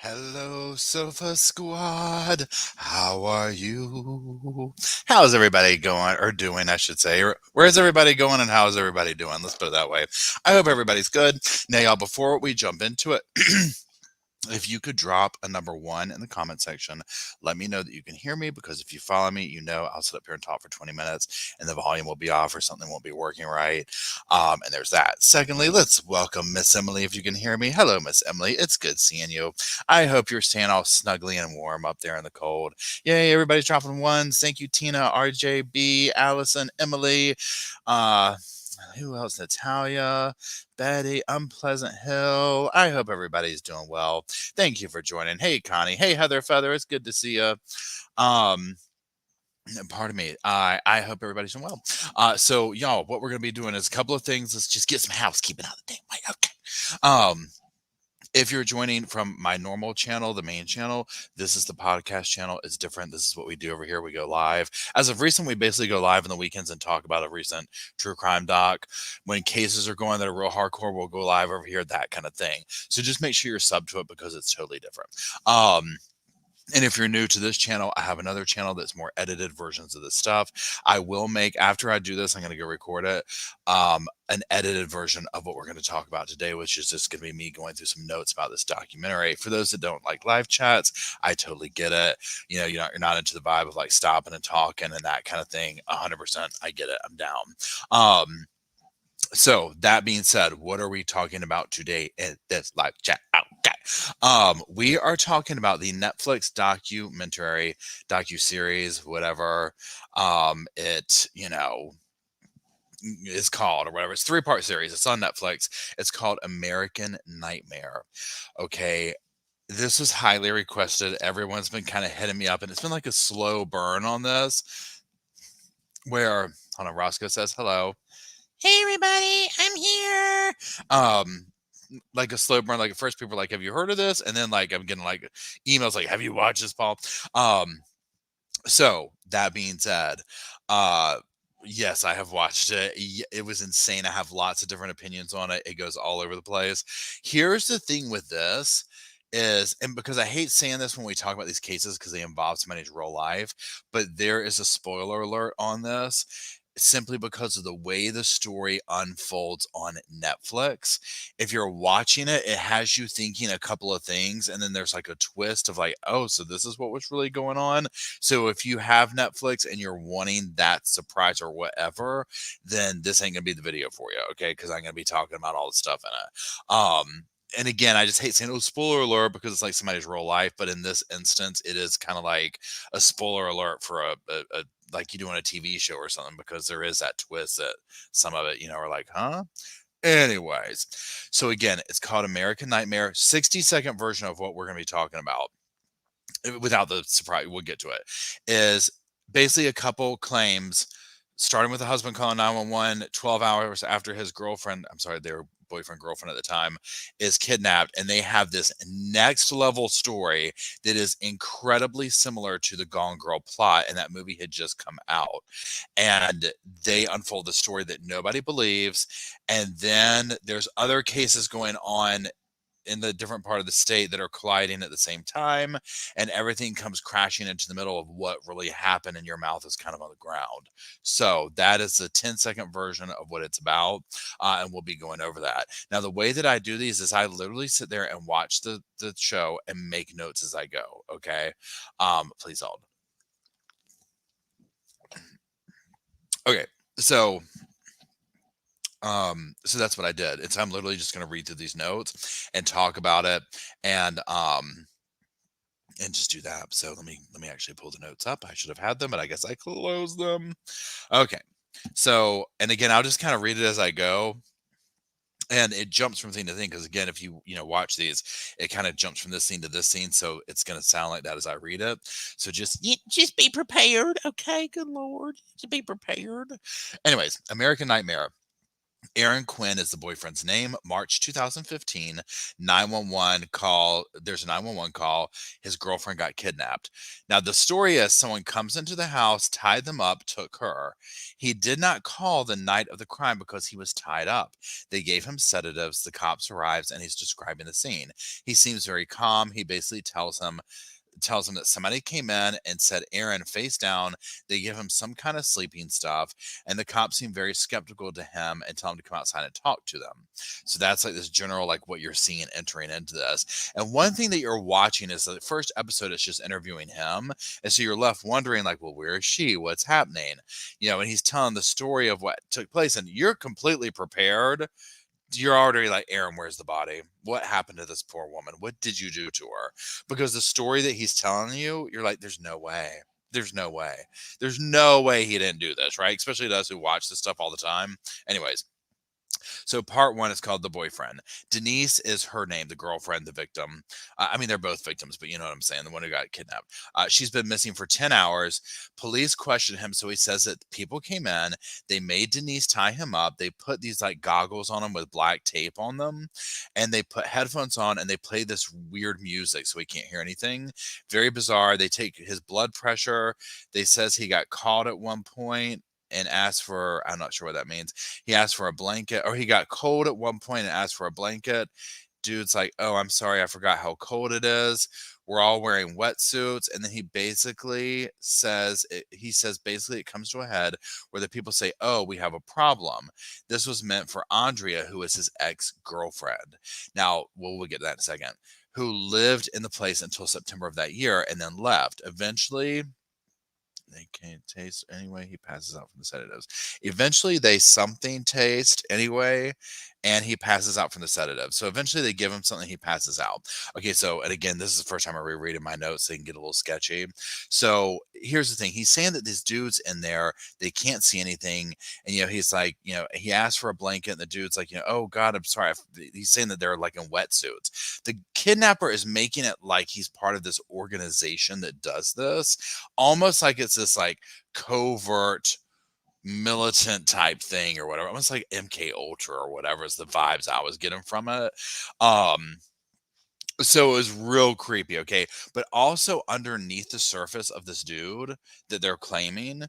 Hello, Sofa Squad. How are you? How's everybody going or doing, I should say? Where's everybody going and how's everybody doing? Let's put it that way. I hope everybody's good. Now, y'all, before we jump into it, if you could drop a number 1 in the comment section, let me know that you can hear me, because if you follow me, you know I'll sit up here and talk for 20 minutes and the volume will be off or something won't be working right. And there's that. Secondly, let's welcome Miss Emily if you can hear me. Hello, Miss Emily. It's good seeing you. I hope you're staying all snuggly and warm up there in the cold. Yay, everybody's dropping ones. Thank you, Tina, RJB, Allison, Emily. Who else? Natalia, Betty, Unpleasant Hill. I hope everybody's doing well. Thank you for joining. Hey, Connie. Hey, Heather Feather. It's good to see you. Pardon me. I hope everybody's doing well. So, y'all, what we're going to be doing is a couple of things. Let's just get some housekeeping out of the damn way. Okay. If you're joining from my normal channel, the main channel, this is the podcast channel. It's different. This is what we do over here. We go live. As of recent, we basically go live on the weekends and talk about a recent true crime doc. When cases are going that are real hardcore, we'll go live over here, that kind of thing. So just make sure you're sub to it because it's totally different. And if you're new to this channel, I have another channel that's more edited versions of this stuff. I will make, after I do this, I'm going to go record it, an edited version of what we're going to talk about today, which is just going to be me going through some notes about this documentary. For those that don't like live chats, I totally get it. You know, you're not into the vibe of like stopping and talking and that kind of thing. 100%. I get it. I'm down. So that being said, what are we talking about today in this live chat? Okay. We are talking about the Netflix docu-series, whatever it, is called or whatever. It's a 3-part series. It's on Netflix. It's called American Nightmare. Okay. This was highly requested. Everyone's been kind of hitting me up, and it's been like a slow burn on this where, hold on, Roscoe says hello. Hey everybody, I'm here. Like a slow burn. Like at first people are like, have you heard of this? And then like I'm getting like emails like, have you watched this, Paul? So that being said, yes, I have watched it. It was insane. I have lots of different opinions on it. It goes all over the place. Here's the thing with this is, and because I hate saying this when we talk about these cases because they involve somebody's real life, but there is a spoiler alert on this, simply because of the way the story unfolds on Netflix. If you're watching it, it has you thinking a couple of things, and then there's like a twist of like, oh, so this is what was really going on. So if you have Netflix and you're wanting that surprise or whatever, then this ain't gonna be the video for you, okay? Because I'm gonna be talking about all the stuff in it. And again, I just hate saying, oh, spoiler alert, because it's like somebody's real life. But in this instance, it is kind of like a spoiler alert for a like you do on a TV show or something, because there is that twist that some of it, are like, huh? Anyways, so again, it's called American Nightmare. 60-second version of what we're going to be talking about, without the surprise, we'll get to it, is basically a couple claims, starting with the husband calling 911 12 hours after his girlfriend, I'm sorry, their boyfriend, girlfriend at the time, is kidnapped. And they have this next level story that is incredibly similar to the Gone Girl plot. And that movie had just come out. And they unfold the story that nobody believes. And then there's other cases going on in the different part of the state that are colliding at the same time, and everything comes crashing into the middle of what really happened, and your mouth is kind of on the ground. So that is the 10-second version of what it's about, and we'll be going over that. Now, the way that I do these is I literally sit there and watch the show and make notes as I go. Okay. Please hold. Okay, so that's what I did. It's, I'm literally just going to read through these notes and talk about it, and just do that. So let me actually pull the notes up. I should have had them, but I guess I closed them. Okay. So, and again, I'll just kind of read it as I go. And it jumps from scene to thing, because again, if you watch these, it kind of jumps from this scene to this scene, so it's going to sound like that as I read it. So just be prepared, okay? Good Lord, to be prepared. Anyways, American Nightmare Aaron Quinn is the boyfriend's name. March 2015, 911 call. There's a 911 call. His girlfriend got kidnapped. Now, the story is someone comes into the house, tied them up, took her. He did not call the night of the crime because he was tied up. They gave him sedatives. The cops arrives and he's describing the scene. He seems very calm. He basically tells him that somebody came in and said Aaron face down. They give him some kind of sleeping stuff, and the cops seem very skeptical to him and tell him to come outside and talk to them. So that's like this general, like what you're seeing entering into this. And one thing that you're watching is the first episode is just interviewing him, and so you're left wondering, like, well, where is she? What's happening? And he's telling the story of what took place, and you're completely prepared. You're already like, Aaron, where's the body? What happened to this poor woman? What did you do to her? Because the story that he's telling you, you're like, there's no way. There's no way. There's no way he didn't do this, right? Especially to us who watch this stuff all the time. Anyways, so part one is called The Boyfriend. Denise is her name, the girlfriend, the victim. I mean, they're both victims, but you know what I'm saying, the one who got kidnapped. She's been missing for 10 hours. Police question him, so he says that people came in, they made Denise tie him up, they put these like goggles on him with black tape on them, and they put headphones on and they play this weird music so he can't hear anything. Very bizarre. They take his blood pressure. They says he got caught at one point and asked for, I'm not sure what that means. He asked for a blanket, or he got cold at one point and asked for a blanket. Dude's like, oh, I'm sorry, I forgot how cold it is. We're all wearing wetsuits. And then he says basically it comes to a head where the people say, oh, we have a problem. This was meant for Andrea, who is his ex-girlfriend. Now, we'll get to that in a second, who lived in the place until September of that year and then left. Eventually, they can't taste anyway. He passes out from the sedatives. Eventually, they something taste anyway, and he passes out from the sedative. So eventually, they give him something. He passes out. Okay. So, and again, this is the first time I rereading my notes. So they can get a little sketchy. So here's the thing. He's saying that these dudes in there, they can't see anything, and he's like, he asked for a blanket, and the dude's like, oh God, I'm sorry. He's saying that they're like in wetsuits. The kidnapper is making it like he's part of this organization that does this, almost like it's this like covert militant type thing or whatever, almost like MK Ultra or whatever is the vibes I was getting from it. Um, so it was real creepy, okay? But also underneath the surface of this dude that they're claiming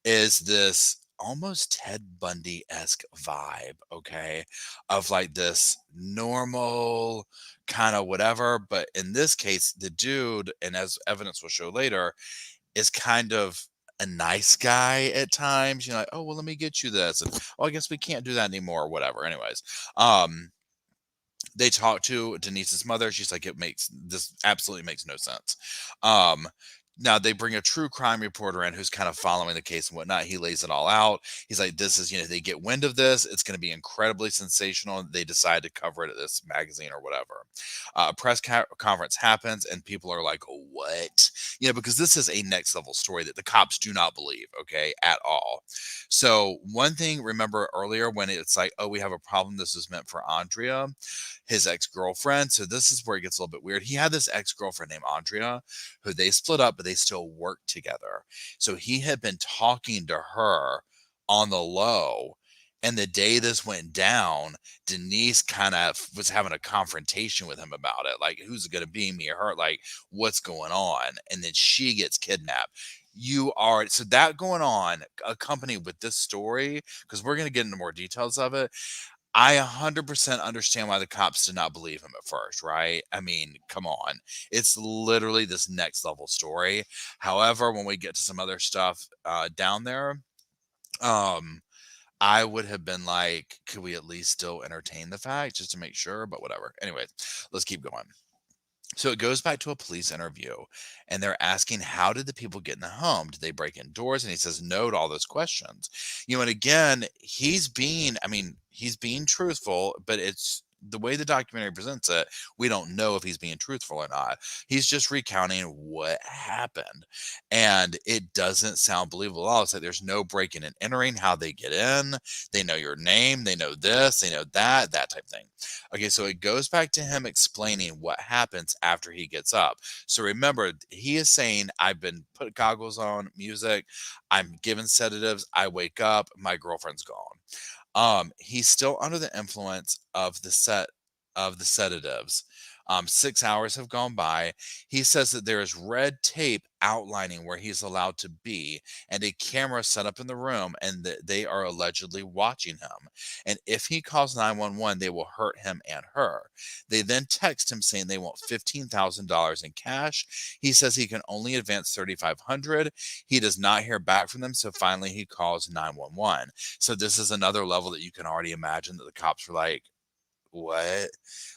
is this almost Ted Bundy-esque vibe, okay? Of like this normal kind of whatever, but in this case, the dude, and as evidence will show later, is kind of a nice guy at times. Like, oh, well, let me get you this. And oh, I guess we can't do that anymore or whatever. Anyways, they talk to Denise's mother. She's like, this absolutely makes no sense. Um, Now they bring a true crime reporter in who's kind of following the case and whatnot. He lays it all out. He's like, this is, they get wind of this. It's going to be incredibly sensational. They decide to cover it at this magazine or whatever. A press conference happens and people are like, what? Because this is a next level story that the cops do not believe, okay, at all. So one thing, remember earlier when it's like, oh, we have a problem. This is meant for Andrea, his ex-girlfriend. So this is where it gets a little bit weird. He had this ex-girlfriend named Andrea who they split up, but they still work together. So he had been talking to her on the low. And the day this went down, Denise kind of was having a confrontation with him about it. Like, who's it going to be, me or her? Like, what's going on? And then she gets kidnapped. So that going on, accompanied with this story, because we're going to get into more details of it. I 100% understand why the cops did not believe him at first, right? I mean, come on. It's literally this next level story. However, when we get to some other stuff down there, um, I would have been like, could we at least still entertain the fact just to make sure? But whatever. Anyway, let's keep going. So it goes back to a police interview, and they're asking, how did the people get in the home? Did they break in doors? And he says no to all those questions. And again, he's being truthful, but it's the way the documentary presents it, we don't know if he's being truthful or not. He's just recounting what happened. And it doesn't sound believable at all. It's like there's no breaking and entering, how they get in. They know your name, they know this, they know that type thing. Okay, so it goes back to him explaining what happens after he gets up. So remember, he is saying, I've been put goggles on, music, I'm given sedatives, I wake up, my girlfriend's gone. He's still under the influence of the sedatives. 6 hours have gone by. He says that there is red tape outlining where he's allowed to be, and a camera set up in the room, and that they are allegedly watching him. And if he calls 911, they will hurt him and her. They then text him saying they want $15,000 in cash. He says he can only advance 3,500. He does not hear back from them, so finally he calls 911. So this is another level that you can already imagine that the cops were like, what?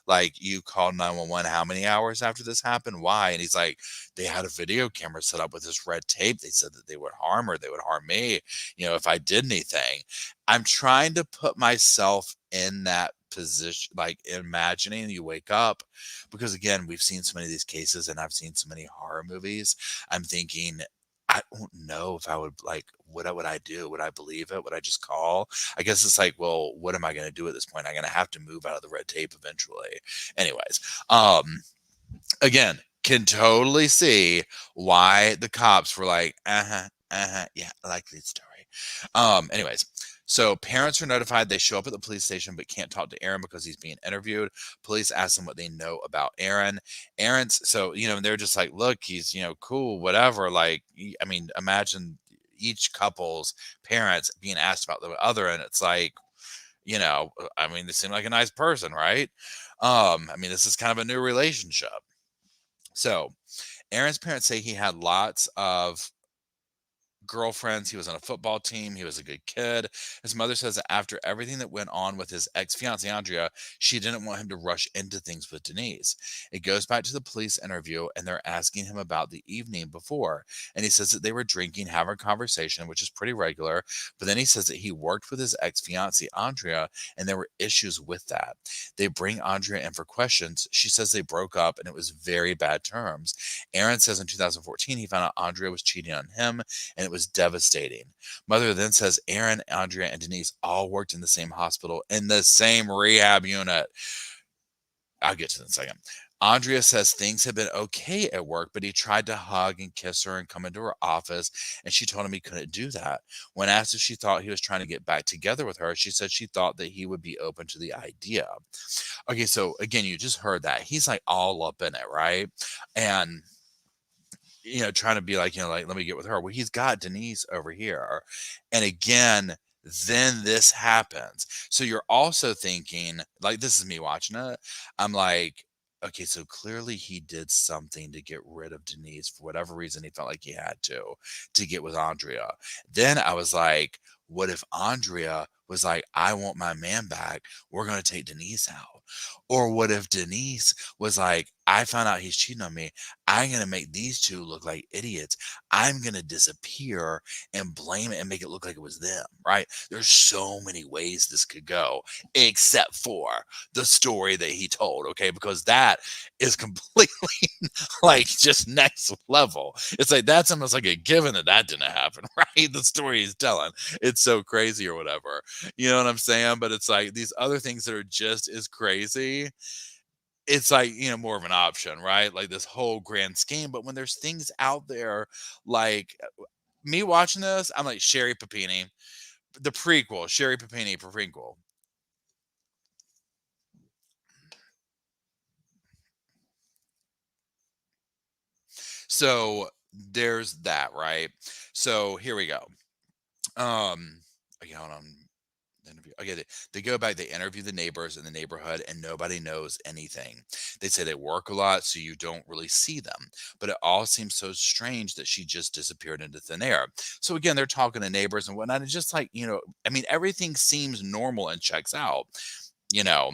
Like, you called 911 how many hours after this happened? Why? And he's like, they had a video camera set up with this red tape. They said that they would harm her. They would harm me, if I did anything. I'm trying to put myself in that position, like imagining you wake up, because again, we've seen so many of these cases and I've seen so many horror movies. I'm thinking, I don't know if I would like, what would I do? Would I believe it? Would I just call? I guess it's like, well, what am I going to do at this point? I'm going to have to move out of the red tape eventually. Anyways, again, can totally see why the cops were like, yeah, I like this story. Anyways, so parents are notified. They show up at the police station but can't talk to Aaron because he's being interviewed. Police ask them what they know about Aaron. They're just like, look, he's, cool, whatever. Like, I mean, imagine each couple's parents being asked about the other, and it's like, I mean, they seem like a nice person, right? I mean, this is kind of a new relationship. So Aaron's parents say he had lots of girlfriends. He was on a football team. He was a good kid. His mother says that after everything that went on with his ex-fiancee Andrea, she didn't want him to rush into things with Denise. It goes back to the police interview, and they're asking him about the evening before, and he says that they were drinking, having a conversation, which is pretty regular. But then he says that he worked with his ex-fiancee Andrea, and there were issues with that. They bring Andrea in for questions. She says they broke up, and it was very bad terms. Aaron says in 2014 he found out Andrea was cheating on him, and it was devastating. Mother then says Aaron, Andrea, and Denise all worked in the same hospital in the same rehab unit. I'll get to that in a second. Andrea says things have been okay at work, but he tried to hug and kiss her and come into her office, and she told him he couldn't do that. When asked if she thought he was trying to get back together with her, she said she thought that he would be open to the idea. Okay, so again, you just heard that. He's like all up in it, right? And trying to be like, like, let me get with her. Well, he's got Denise over here. And again, then this happens. So you're also thinking, like, this is me watching it. I'm like, okay, so clearly he did something to get rid of Denise for whatever reason he felt like he had to get with Andrea. Then I was like, what if Andrea was like, I want my man back. We're going to take Denise out. Or what if Denise was like, I found out he's cheating on me. I'm going to make these two look like idiots. I'm going to disappear and blame it and make it look like it was them, right? There's so many ways this could go, except for the story that he told, okay? Because that is completely like just next level. It's like, that's almost like a given that didn't happen, right? The story he's telling. It's so crazy or whatever. You know what I'm saying? But it's like these other things that are just as crazy, it's like, more of an option, right? Like this whole grand scheme. But when there's things out there like me watching this, I'm like Sherry Papini, the prequel, Sherry Papini prequel. So there's that, right? So here we go. Okay, hold on. Interview. Okay, they go back, they interview the neighbors in the neighborhood, and nobody knows anything. They say they work a lot, so you don't really see them. But it all seems so strange that she just disappeared into thin air. So again, they're talking to neighbors and whatnot. And just like, I mean, everything seems normal and checks out. You know,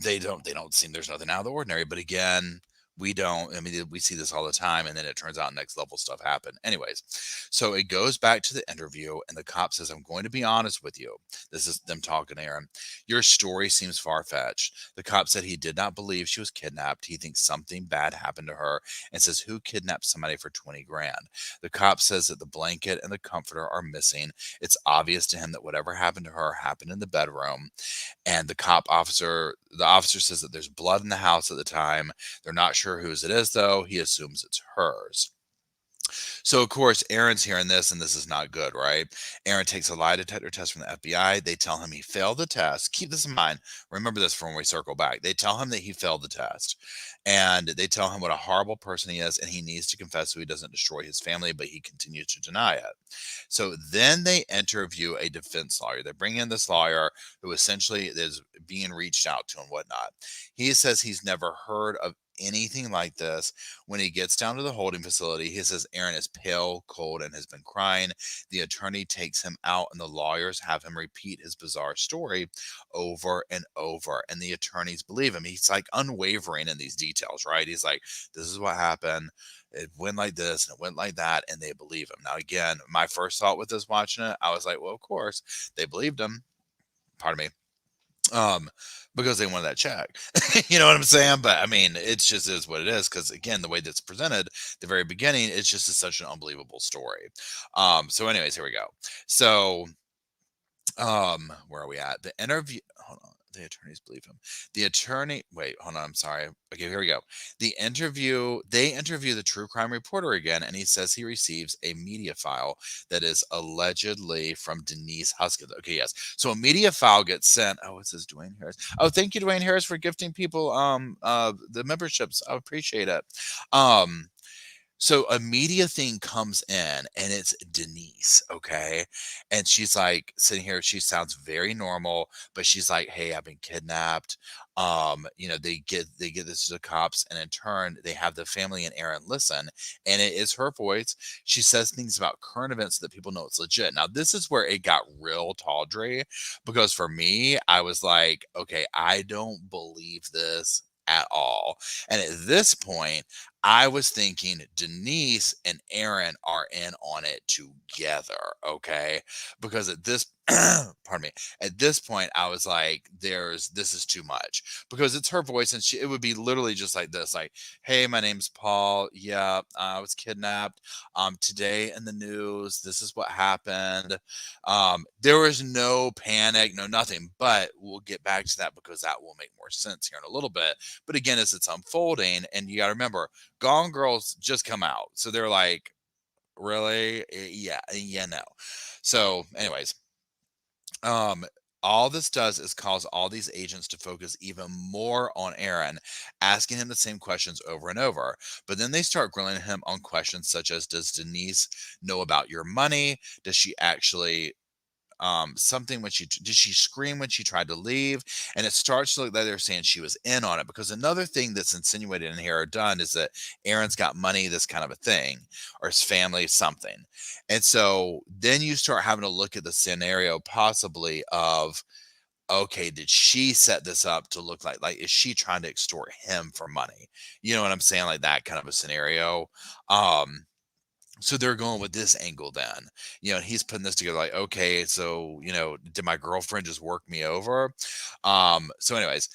they don't seem, there's nothing out of the ordinary. But again, we don't, I mean, we see this all the time, and then it turns out next level stuff happened. Anyways, so it goes back to the interview, and the cop says, I'm going to be honest with you. This is them talking to Aaron. Your story seems far-fetched. The cop said he did not believe she was kidnapped. He thinks something bad happened to her, and says, who kidnapped somebody for 20 grand? The cop says that the blanket and the comforter are missing. It's obvious to him that whatever happened to her happened in the bedroom. And the officer says that there's blood in the house at the time. They're not sure whose it is, though. He assumes it's hers. So, of course, Aaron's hearing this, and this is not good, right? Aaron takes a lie detector test from the FBI. They tell him he failed the test. Keep this in mind. Remember this from when we circle back. They tell him that he failed the test, and they tell him what a horrible person he is, and he needs to confess so he doesn't destroy his family, but he continues to deny it. So then they interview a defense lawyer. They bring in this lawyer who essentially is being reached out to and whatnot. He says he's never heard of anything like this. When he gets down to the holding facility, he says Aaron is pale, cold, and has been crying. The attorney takes him out, and the lawyers have him repeat his bizarre story over and over. And the attorneys believe him. He's like unwavering in these details, right? He's like, this is what happened. It went like this and it went like that, and they believe him. Now, again, my first thought with this watching it, I was like, well, of course, they believed him. Pardon me. Um, because they wanted that check. You know what I'm saying? But I mean, it just is what it is. Because again, the way that's presented, the very beginning, it's just such an unbelievable story. So, anyways, here we go. So, where are we at? The interview. Hold on. The attorneys believe him. The attorney. Wait, hold on. I'm sorry. Okay, here we go. The interview. They interview the true crime reporter again, and he says he receives a media file that is allegedly from Denise Huskins. Okay, yes. So a media file gets sent. Oh, it says Dwayne Harris. Oh, thank you, Dwayne Harris, for gifting people the memberships. I appreciate it. Um, so a media thing comes in and it's Denise, okay? And she's like sitting here, she sounds very normal, but she's like, "Hey, I've been kidnapped." They get this to the cops, and in turn, they have the family and Aaron listen, and it is her voice. She says things about current events that people know it's legit. Now, this is where it got real tawdry, because for me, I was like, okay, I don't believe this at all. And at this point, I was thinking Denise and Aaron are in on it together, okay? Because at this pardon me, at this point I was like, this is too much, because it's her voice, and it would be literally just like this, like, "Hey, my name's Paul. Yeah, I was kidnapped. Today in the news, this is what happened." There was no panic, no nothing, but we'll get back to that because that will make more sense here in a little bit. But again, as it's unfolding, and you got to remember, Gone Girls just come out. So they're like, really? Yeah, no. So, anyways, um, all this does is cause all these agents to focus even more on Aaron, asking him the same questions over and over. But then they start grilling him on questions such as, does Denise know about your money? Does she actually something when did she scream when she tried to leave? And it starts to look like they're saying she was in on it, because another thing that's insinuated in here or done is that Aaron's got money, this kind of a thing, or his family, something. And so then you start having to look at the scenario possibly of, okay, did she set this up to look like is she trying to extort him for money? You know what I'm saying? Like that kind of a scenario. So they're going with this angle then. He's putting this together like, okay, so, did my girlfriend just work me over? So anyways,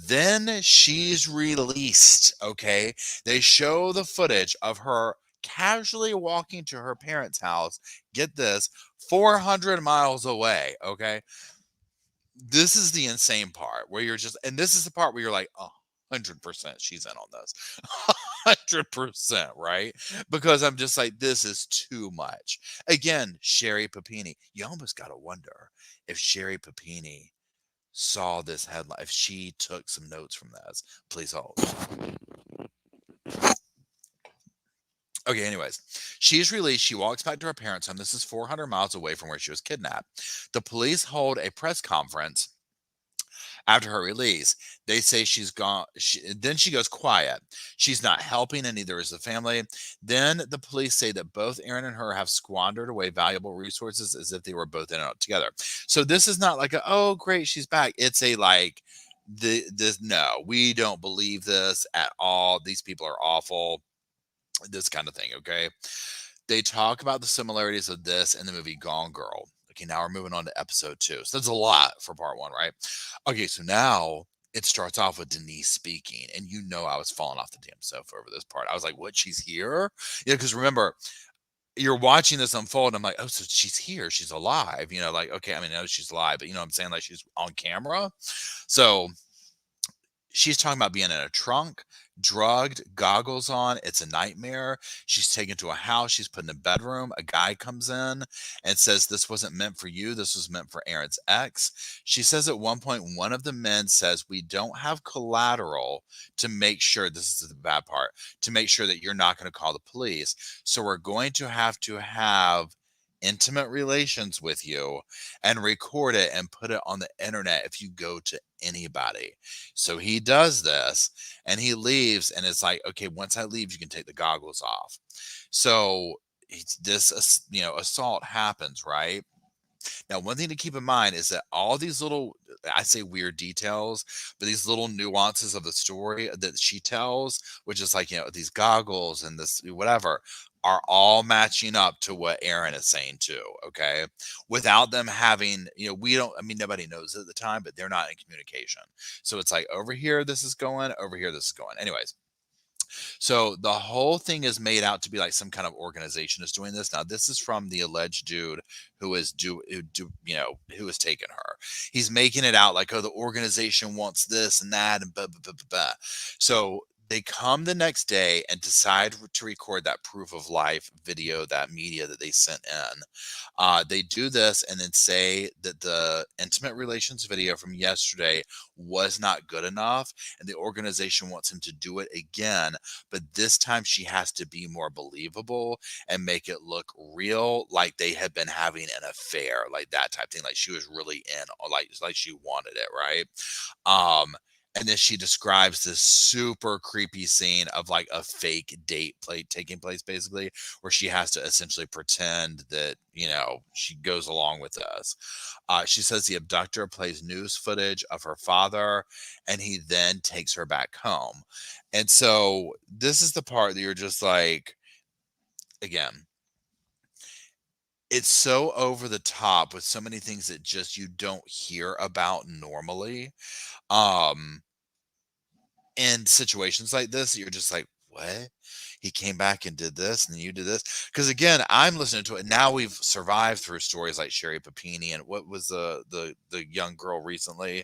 then she's released, okay? They show the footage of her casually walking to her parents' house. Get this, 400 miles away, okay? This is the insane part where and this is the part where you're like, 100% she's in on this. 100%, right? Because I'm just like, this is too much. Again, Sherry Papini. You almost got to wonder if Sherry Papini saw this headline, if she took some notes from this. Please hold. Okay, anyways, she's released. She walks back to her parents' home. This is 400 miles away from where she was kidnapped. The police hold a press conference after her release. They say she's gone. Then she goes quiet. She's not helping, and neither is the family. Then the police say that both Aaron and her have squandered away valuable resources as if they were both in it together. So this is not like oh great, she's back. It's a like no, we don't believe this at all. These people are awful. This kind of thing. Okay. They talk about the similarities of this and the movie Gone Girl. Okay, now we're moving on to episode 2. So that's a lot for part 1, right? Okay, so now it starts off with Denise speaking, and I was falling off the damn sofa over this part. I was like, "What? She's here?" Yeah, because remember, you're watching this unfold. And I'm like, "Oh, so she's here? She's alive?" Like, okay, I mean, I know she's alive, but you know what I'm saying? Like, she's on camera. So She's talking about being in a trunk, drugged, goggles on. It's a nightmare. She's taken to a house. She's put in a bedroom. A guy comes in and says, "This wasn't meant for you. This was meant for Aaron's ex." She says at one point, one of the men says, "We don't have collateral to make sure," this is the bad part, "to make sure that you're not going to call the police. So we're going to have intimate relations with you and record it and put it on the internet if you go to anybody." So he does this and he leaves, and it's like, okay, once I leave, you can take the goggles off. So assault happens, right? Now, one thing to keep in mind is that all these little, I say weird details, but these little nuances of the story that she tells, which is like, these goggles and this whatever, are all matching up to what Aaron is saying too. Okay. Without them having, we don't, I mean, nobody knows at the time, but they're not in communication. So it's like over here, this is going, over here, this is going. Anyways, so the whole thing is made out to be like some kind of organization is doing this. Now, this is from the alleged dude who has taken her. He's making it out like, oh, the organization wants this and that and blah blah blah blah blah. So they come the next day and decide to record that proof of life video, that media that they sent in. They do this and then say that the intimate relations video from yesterday was not good enough, and the organization wants him to do it again, but this time she has to be more believable and make it look real, like they had been having an affair, like that type thing, like she was really in, or like she wanted it, right? And then she describes this super creepy scene of like a fake date play taking place, basically, where she has to essentially pretend that, she goes along with this. She says the abductor plays news footage of her father, and he then takes her back home. And so this is the part that you're just like, again, it's so over the top with so many things that just you don't hear about normally. Um, in situations like this, you're just like, what? He came back and did this, and you did this. Because again, I'm listening to it now. We've survived through stories like Sherry Papini and what was the young girl recently?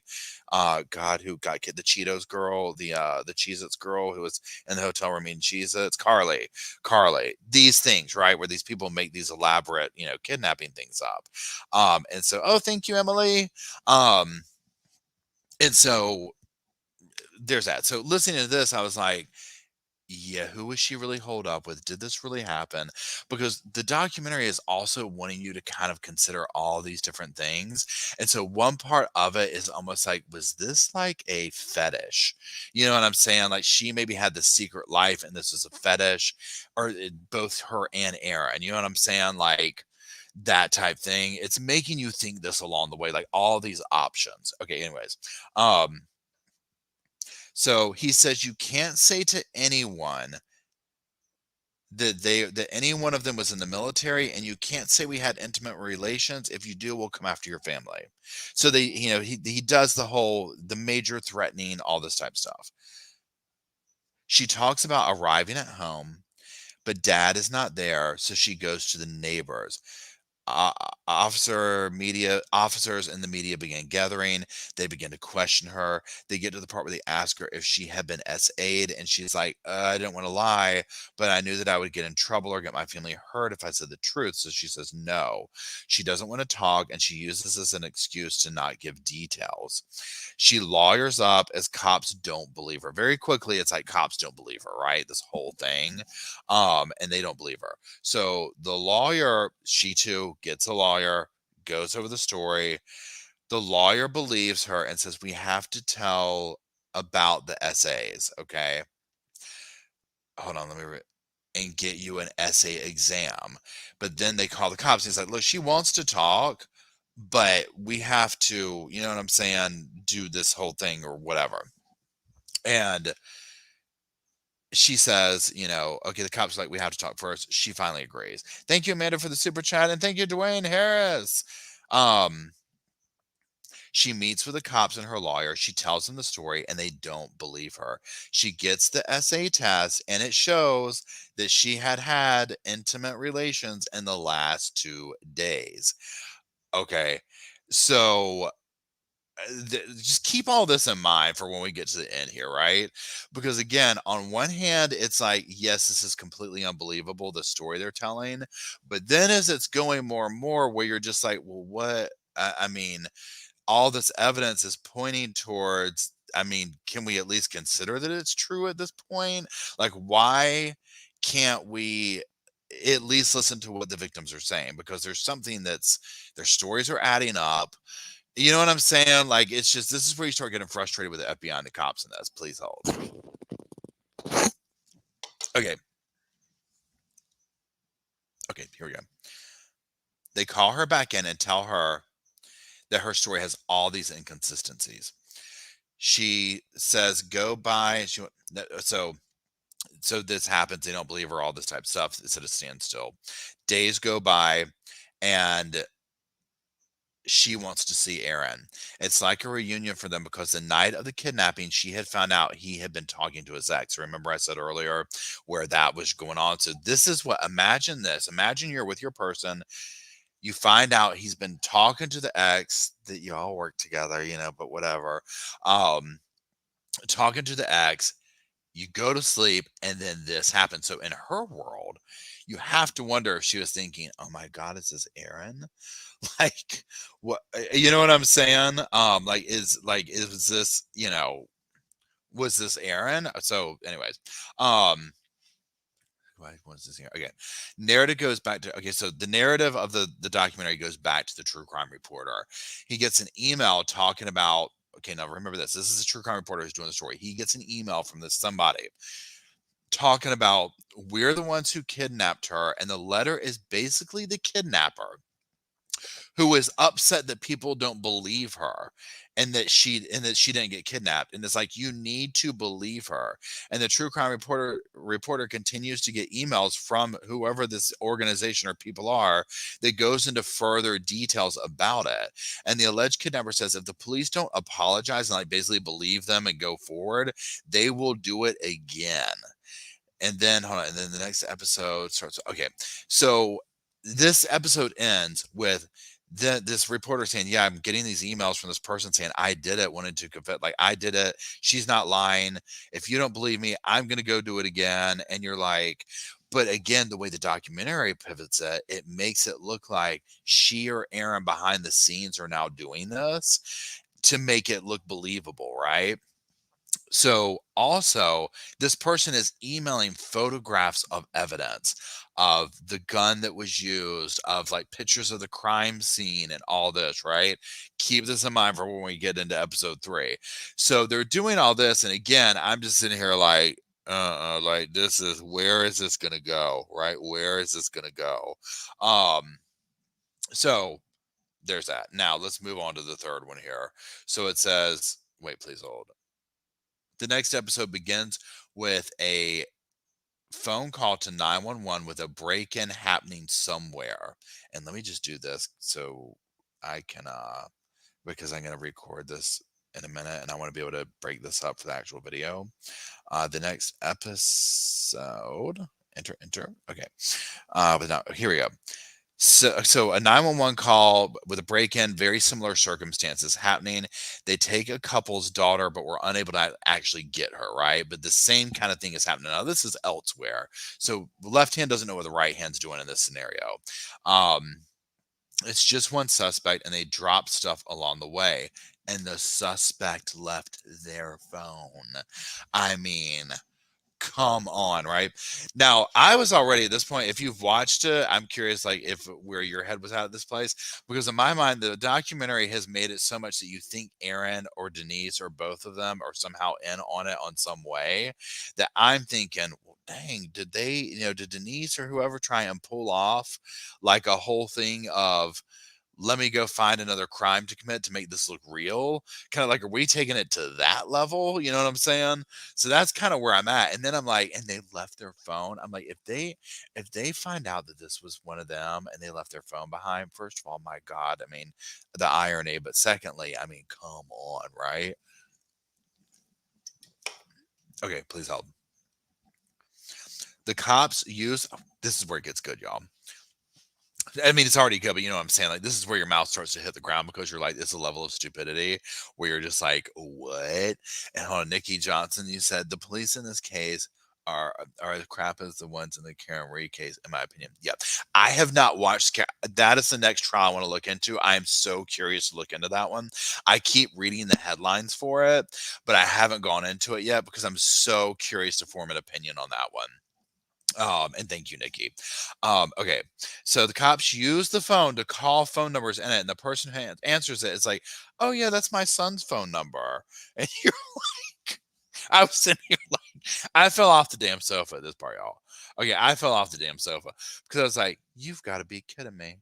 God, who got the Cheetos girl, the Cheez-Its girl who was in the hotel room eating Cheez-Its, Carly. Carly. These things, right? Where these people make these elaborate, kidnapping things up. And so, oh, thank you, Emily. Um, and so there's that. So listening to this, I was like, yeah, who was she really holed up with? Did this really happen? Because the documentary is also wanting you to kind of consider all these different things. And so one part of it is almost like, was this like a fetish? You know what I'm saying? Like she maybe had the secret life and this was a fetish, or both her and Aaron. You know what I'm saying? Like that type thing. It's making you think this along the way, like all these options. Okay, anyways. Um, so he says you can't say to anyone that any one of them was in the military, and you can't say we had intimate relations. If you do, we'll come after your family. So he does the major threatening, all this type of stuff. She talks about arriving at home, but dad is not there, so she goes to the neighbors. uh, officers in the media begin gathering. They begin to question her. They get to the part where they ask her if she had been SA'd, and she's like, I didn't want to lie, but I knew that I would get in trouble or get my family hurt if I said the truth. So she says no. She doesn't want to talk, and she uses this as an excuse to not give details. She lawyers up as cops don't believe her. Very quickly, it's like cops don't believe her, right? This whole thing. And they don't believe her. So the lawyer, she too gets a lawyer, goes over the story. The lawyer believes her and says, we have to tell about the essays. Okay. Hold on. And get you an essay exam. But then they call the cops. He's like, look, she wants to talk, but we have to, you know what I'm saying, do this whole thing or whatever. And she says, okay, the cops are like, we have to talk first. She finally agrees. Thank you, Amanda, for the super chat. And thank you, Dwayne Harris. Um, she meets with the cops and her lawyer. She tells them the story, and they don't believe her. She gets the essay test, and it shows that she had intimate relations in the last 2 days. Okay. So just keep all this in mind for when we get to the end here, right? Because again, on one hand, it's like, yes, this is completely unbelievable, the story they're telling. But then as it's going more and more, where you're just like, well, what? I mean, all this evidence is pointing towards, I mean, can we at least consider that it's true at this point? Like, why can't we at least listen to what the victims are saying? Because there's something that's, their stories are adding up. You know what I'm saying? Like, it's just, this is where you start getting frustrated with the FBI and the cops in this. Please hold. Okay. Okay, here we go. They call her back in and tell her that her story has all these inconsistencies. She says, go by. So this happens. They don't believe her, all this type of stuff. It's at a standstill. Days go by and she wants to see Aaron. It's like a reunion for them because the night of the kidnapping, she had found out he had been talking to his ex. Remember I said earlier where that was going on. So this is what, imagine this. Imagine you're with your person. You find out he's been talking to the ex that you all work together, but whatever. Talking to the ex, you go to sleep, and then this happens. So in her world, you have to wonder if she was thinking, oh my God, is this Aaron? Like, what, you know what I'm saying? Is this, was this Aaron? So anyways, what is this here? Okay. Narrative goes back to, okay, so the narrative of the documentary goes back to the true crime reporter. He gets an email talking about, okay, now remember this. This is a true crime reporter who's doing the story. He gets an email from this somebody talking about, we're the ones who kidnapped her, and the letter is basically the kidnapper who is upset that people don't believe her and that she didn't get kidnapped, and it's like, you need to believe her. And the true crime reporter continues to get emails from whoever this organization or people are that goes into further details about it. And the alleged kidnapper says if the police don't apologize and like basically believe them and go forward, they will do it again. And then hold on, and then the next episode starts. Okay, so this episode ends with this reporter saying, yeah, I'm getting these emails from this person saying I did it, wanted to confess, like I did it, she's not lying, if you don't believe me, I'm gonna go do it again. And you're like, but again, the way the documentary pivots it, it makes it look like she or Aaron behind the scenes are now doing this to make it look believable, right? So also, this person is emailing photographs of evidence of the gun that was used, of like pictures of the crime scene and all this, right? Keep this in mind for when we get into episode 3. So they're doing all this, and again, I'm just sitting here like, like, this is, where is this gonna go, right? Where is this gonna go? So there's that. Now let's move on to the third one here. So it says, wait, please hold. The next episode begins with a phone call to 911 with a break-in happening somewhere. And let me just do this so I can because I'm going to record this in a minute and I want to be able to break this up for the actual video. The next episode, enter. Okay. But now here we go. So a 911 call with a break-in, very similar circumstances happening. They take a couple's daughter, but we're unable to actually get her, right? But the same kind of thing is happening. Now, this is elsewhere. So the left hand doesn't know what the right hand's doing in this scenario. It's just one suspect, and they drop stuff along the way. And the suspect left their phone. I mean, come on, right? Now, I was already at this point, if you've watched it, I'm curious, like, if where your head was at this place, because in my mind, the documentary has made it so much that you think Aaron or Denise or both of them are somehow in on it on some way, that I'm thinking, well, dang, did they, did Denise or whoever try and pull off like a whole thing of, let me go find another crime to commit to make this look real? Kind of like, are we taking it to that level? You know what I'm saying? So that's kind of where I'm at. And then I'm like, and they left their phone. I'm like, if they find out that this was one of them and they left their phone behind, first of all, my God, I mean, the irony. But secondly, I mean, come on, right? Okay, please help. The cops use, this is where it gets good, y'all. I mean, it's already good, but you know what I'm saying? Like, this is where your mouth starts to hit the ground because you're like, it's a level of stupidity where you're just like, what? And hold on, Nikki Johnson, you said the police in this case are the crap as the ones in the Karen Reed case, in my opinion. Yeah. I have not watched that is the next trial I want to look into. I am so curious to look into that one. I keep reading the headlines for it, but I haven't gone into it yet because I'm so curious to form an opinion on that one. And thank you, Nikki. Okay, so the cops use the phone to call phone numbers in it, and the person who answers it is like, "Oh yeah, that's my son's phone number." And you're like, I was sitting here like, I fell off the damn sofa at this part, y'all. Okay, I fell off the damn sofa because I was like, "You've got to be kidding me."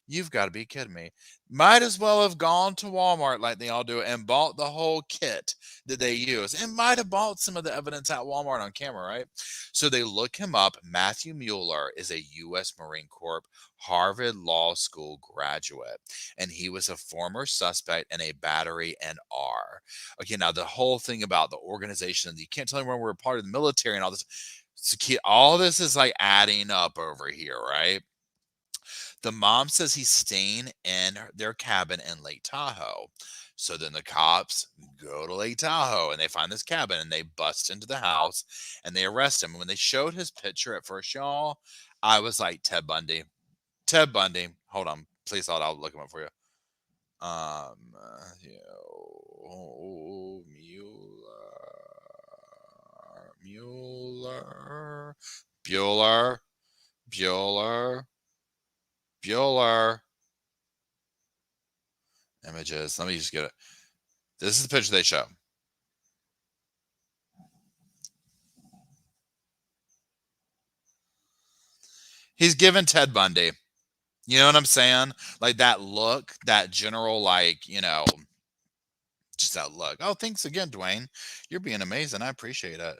You've got to be kidding me. Might as well have gone to Walmart like they all do and bought the whole kit that they use and might have bought some of the evidence at Walmart on camera, right? So they look him up. Matthew Mueller is a U.S. Marine Corps Harvard Law School graduate, and he was a former suspect in a battery in R. Okay, now the whole thing about the organization, you can't tell anyone we're a part of the military and all this. All this is like adding up over here, right? The mom says he's staying in their cabin in Lake Tahoe. So then the cops go to Lake Tahoe and they find this cabin and they bust into the house and they arrest him. And when they showed his picture at first, y'all, I was like, Ted Bundy. Ted Bundy. Hold on. Please hold. I'll look him up for you. Mueller. Bueller. Bueller. Bueller. Images. Let me just get it. This is the picture they show. He's given Ted Bundy. You know what I'm saying? Like that look, that general, like, just that look. Oh, thanks again, Dwayne. You're being amazing. I appreciate it.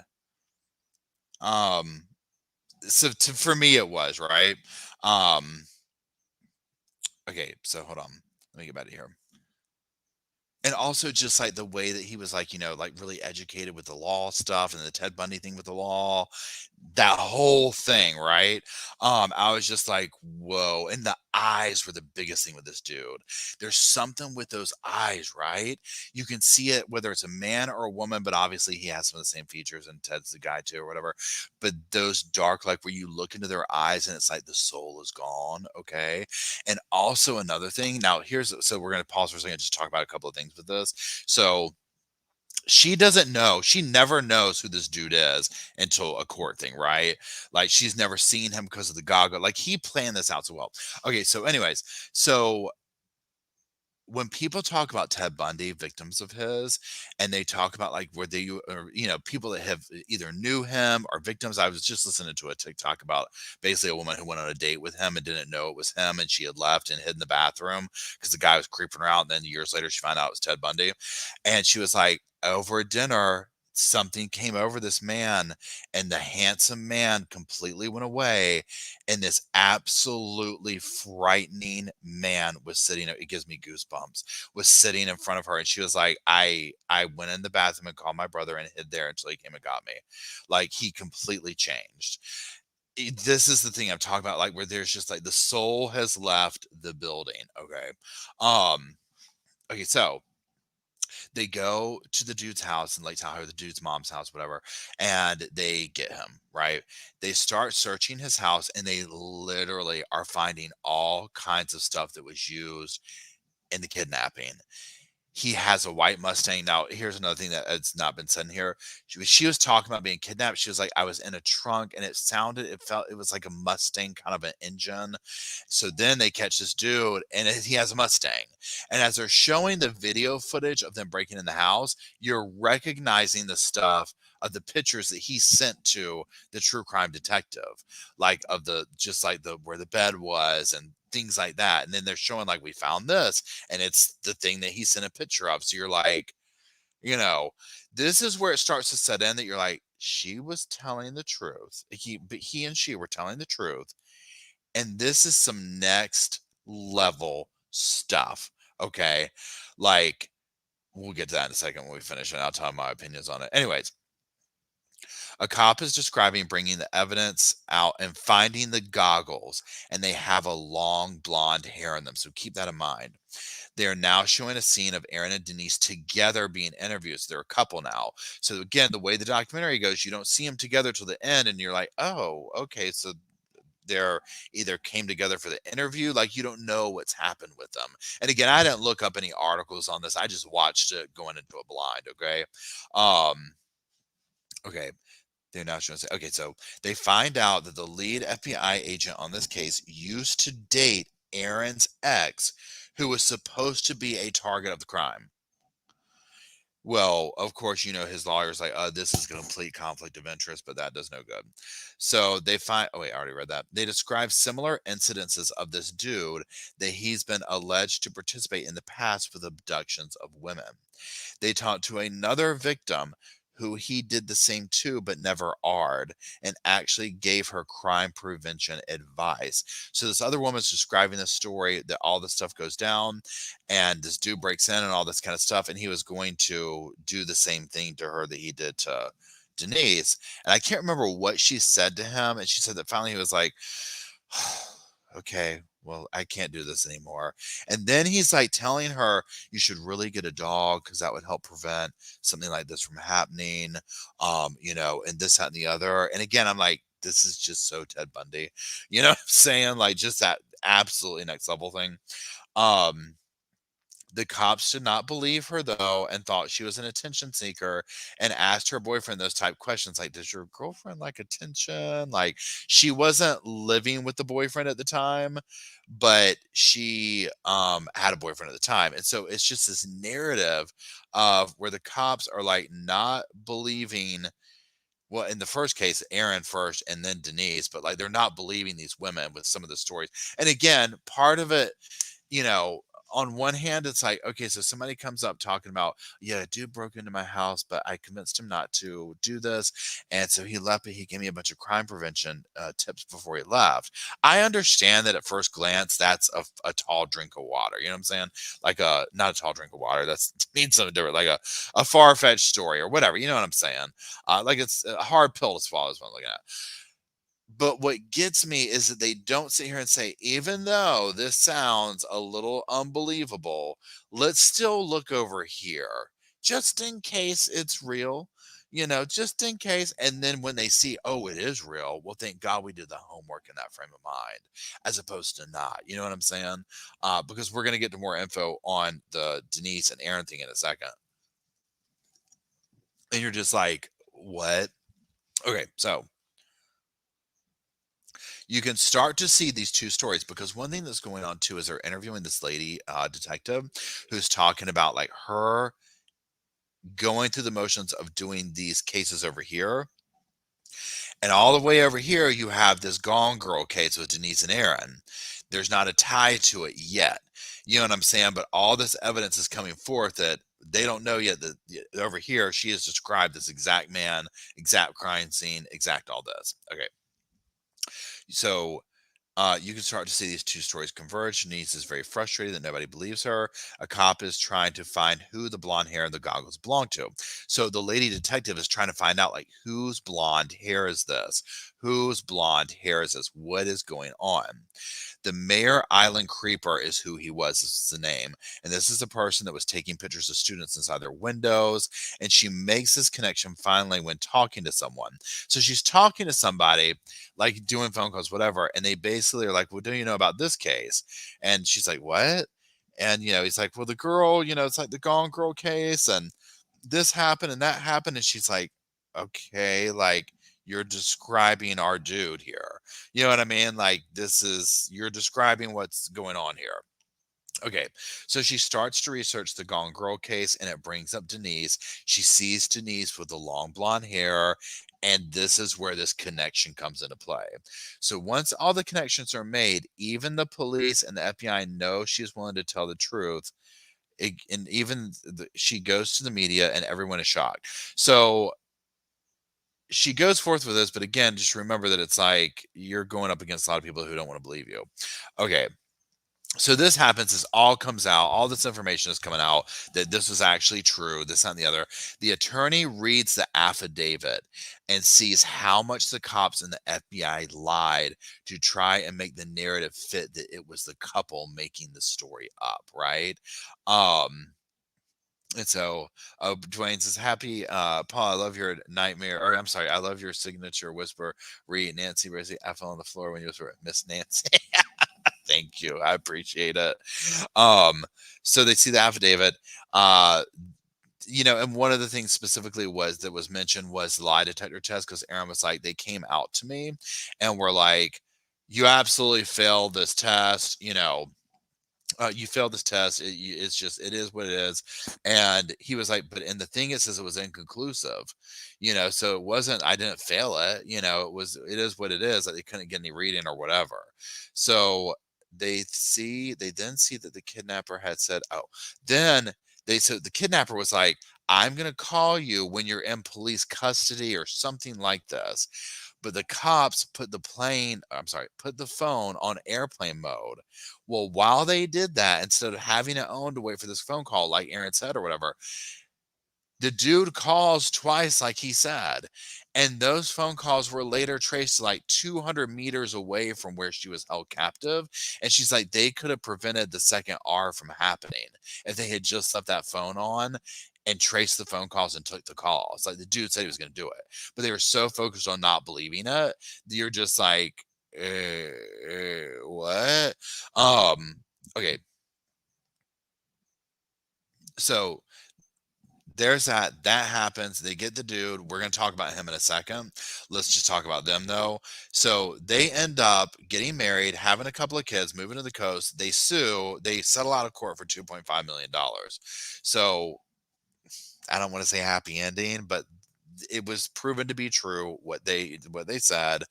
Um, for me, it was right. Um, okay, so hold on. Let me get back to here. And also just like the way that he was like, like really educated with the law stuff and the Ted Bundy thing with the law, that whole thing, right? I was just like, whoa. And the eyes were the biggest thing with this dude. There's something with those eyes, right? You can see it whether it's a man or a woman, but obviously he has some of the same features and Ted's the guy too, or whatever. But those dark, like where you look into their eyes and it's like the soul is gone. Okay. And also another thing, now so we're going to pause for a second and just talk about a couple of things with this. So she doesn't know, she never knows who this dude is until a court thing, right? Like she's never seen him because of the goggle. Like he planned this out so well. Okay, so anyways, so when people talk about Ted Bundy, victims of his, and they talk about like where they, or, people that have either knew him or victims. I was just listening to a TikTok about basically a woman who went on a date with him and didn't know it was him, and she had left and hid in the bathroom because the guy was creeping her out. And then years later, she found out it was Ted Bundy, and she was like, over a dinner, something came over this man, and the handsome man completely went away, and this absolutely frightening man was sitting, it gives me goosebumps, was sitting in front of her, and she was like, I went in the bathroom and called my brother and hid there until he came and got me. Like he completely changed. This is the thing I'm talking about, like where there's just like the soul has left the building. Okay. um okay, so they go to the dude's house in Lake Tahoe, the dude's mom's house, whatever, and they get him, right? They start searching his house and they literally are finding all kinds of stuff that was used in the kidnapping. He has a white Mustang. Now, here's another thing that has not been said in here. She was talking about being kidnapped. She was like, I was in a trunk and it was like a Mustang kind of an engine. So then they catch this dude and he has a Mustang. And as they're showing the video footage of them breaking in the house, you're recognizing the stuff of the pictures that he sent to the true crime detective, like of the, just like the, where the bed was and things like that. And then they're showing like, we found this, and it's the thing that he sent a picture of. So you're like, you know, this is where it starts to set in that you're like, she was telling the truth. He and she were telling the truth. And this is some next level stuff. Okay. Like, we'll get to that in a second when we finish, and I'll tell my opinions on it. Anyways, A cop is describing bringing the evidence out and finding the goggles, and they have a long blonde hair in them. So keep that in mind. They are now showing a scene of Aaron and Denise together being interviewed. So they're a couple now. So again, the way the documentary goes, you don't see them together till the end, and you're like, oh, okay, so they're either came together for the interview, like you don't know what's happened with them. And again, I didn't look up any articles on this. I just watched it going into a blind. Okay. Um, okay. They're now showing. Okay, so they find out that the lead FBI agent on this case used to date Aaron's ex, who was supposed to be a target of the crime. Well, of course, his lawyer's like, this is a complete conflict of interest, but that does no good. So they find, oh, wait, I already read that. They describe similar incidences of this dude that he's been alleged to participate in the past with abductions of women. They talked to another victim who he did the same to, but never AR'd, and actually gave her crime prevention advice. So this other woman's describing the story that all this stuff goes down, and this dude breaks in and all this kind of stuff, and he was going to do the same thing to her that he did to Denise. And I can't remember what she said to him, and she said that finally he was like, okay, well, I can't do this anymore. And then he's like telling her, you should really get a dog because that would help prevent something like this from happening. And this, that, and the other. And again, I'm like, this is just so Ted Bundy. You know what I'm saying? Like just that absolutely next level thing. Um, the cops did not believe her though and thought she was an attention seeker and asked her boyfriend those type questions like, does your girlfriend like attention? Like she wasn't living with the boyfriend at the time, but she had a boyfriend at the time. And so it's just this narrative of where the cops are like not believing, well, in the first case, Aaron first and then Denise, but like they're not believing these women with some of the stories. And again, part of it, you know, on one hand, it's like, okay, so somebody comes up talking about, yeah, a dude broke into my house, but I convinced him not to do this. And so he left, but he gave me a bunch of crime prevention tips before he left. I understand that at first glance, that's a tall drink of water. You know what I'm saying? Like not a tall drink of water. That's means something different, like a far-fetched story or whatever. You know what I'm saying? Like it's a hard pill to swallow is what I'm looking at. But what gets me is that they don't sit here and say, even though this sounds a little unbelievable, let's still look over here just in case it's real, just in case. And then when they see, oh, it is real, well, thank God we did the homework in that frame of mind, as opposed to not. You know what I'm saying? Because we're going to get to more info on the Denise and Aaron thing in a second. And you're just like, what? Okay, so you can start to see these two stories because one thing that's going on too is they're interviewing this lady detective who's talking about like her going through the motions of doing these cases over here, and all the way over here you have this Gone Girl case with Denise and Aaron. There's not a tie to it yet, you know what I'm saying, but all this evidence is coming forth that they don't know yet that over here she has described this exact man, exact crime scene, exact all this. Okay, so you can start to see these two stories converge. Denise is very frustrated that nobody believes her. A cop is trying to find who the blonde hair and the goggles belong to. So the lady detective is trying to find out, like, whose blonde hair is this? Whose blonde hair is this? What is going on? The Mayor Island Creeper is who he was. This is the name. And this is the person that was taking pictures of students inside their windows. And she makes this connection finally when talking to someone. So she's talking to somebody, like doing phone calls, whatever. And they basically are like, well, do you know about this case? And she's like, what? And, he's like, well, the girl, it's like the Gone Girl case. And this happened and that happened. And she's like, okay, like, you're describing our dude here. You know what I mean? Like you're describing what's going on here. Okay, so she starts to research the Gone Girl case and it brings up Denise. She sees Denise with the long blonde hair, and this is where this connection comes into play. So once all the connections are made, even the police and the FBI know she's willing to tell the truth. And even she goes to the media and everyone is shocked. So she goes forth with this, but again, just remember that it's like you're going up against a lot of people who don't want to believe you. Okay. So this happens, this all comes out, all this information is coming out that this was actually true, this, that, and the other. The attorney reads the affidavit and sees how much the cops and the FBI lied to try and make the narrative fit that it was the couple making the story up, right? Um, and so Dwayne says, happy Paul, I love your nightmare, or I'm sorry, I love your signature whisper. Read Nancy Rosie, I fell on the floor when you whisper Miss Nancy. Thank you. I appreciate it. Um, so they see the affidavit. Uh, and one of the things specifically was mentioned was the lie detector test, because Aaron was like, they came out to me and were like, you absolutely failed this test, you failed this test. It's just, it is what it is. And he was like, but, and the thing is it was inconclusive, so it wasn't, I didn't fail it, it is what it is. Like, they couldn't get any reading or whatever. So they then see that the kidnapper had said, oh, then so the kidnapper was like, I'm going to call you when you're in police custody or something like this. But the cops put the phone on airplane mode. Well, while they did that, instead of having it on to wait for this phone call, like Aaron said or whatever, the dude calls twice, like he said. And those phone calls were later traced to like 200 meters away from where she was held captive. And she's like, they could have prevented the second R from happening if they had just left that phone on and traced the phone calls and took the calls. Like, the dude said he was going to do it, but they were so focused on not believing it. You're just like, what? Okay. So there's that happens. They get the dude. We're going to talk about him in a second. Let's just talk about them though. So they end up getting married, having a couple of kids, moving to the coast. They sue. They settle out of court for $2.5 million. So I don't want to say happy ending, but it was proven to be true what they said.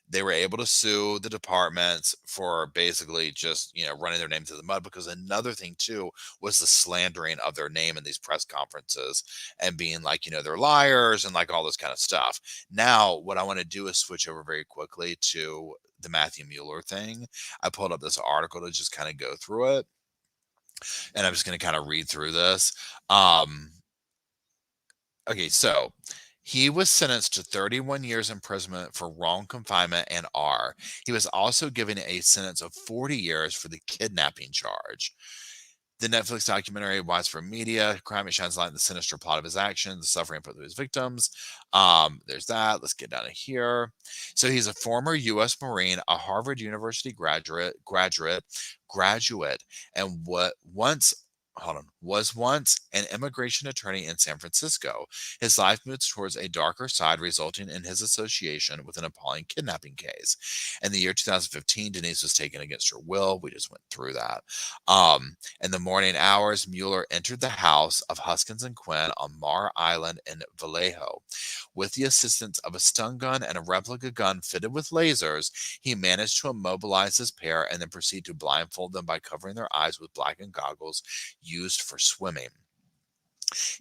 They were able to sue the departments for basically just, running their names in the mud, because another thing too was the slandering of their name in these press conferences and being like, they're liars and like all this kind of stuff. Now, what I want to do is switch over very quickly to the Matthew Mueller thing. I pulled up this article to just kind of go through it, and I'm just going to kind of read through this. Okay, so he was sentenced to 31 years imprisonment for wrong confinement and R. He was also given a sentence of 40 years for the kidnapping charge. The Netflix documentary Widespread Media Crime, it shines light on the sinister plot of his actions, the suffering put through his victims. There's that. Let's get down to here. So he's a former U.S. Marine, a Harvard University graduate, and was once an immigration attorney in San Francisco. His life moves towards a darker side, resulting in his association with an appalling kidnapping case. In the year 2015, Denise was taken against her will. We just went through that. In the morning hours, Mueller entered the house of Huskins and Quinn on Mar Island in Vallejo. With the assistance of a stun gun and a replica gun fitted with lasers, he managed to immobilize his pair and then proceed to blindfold them by covering their eyes with blackened goggles used for swimming.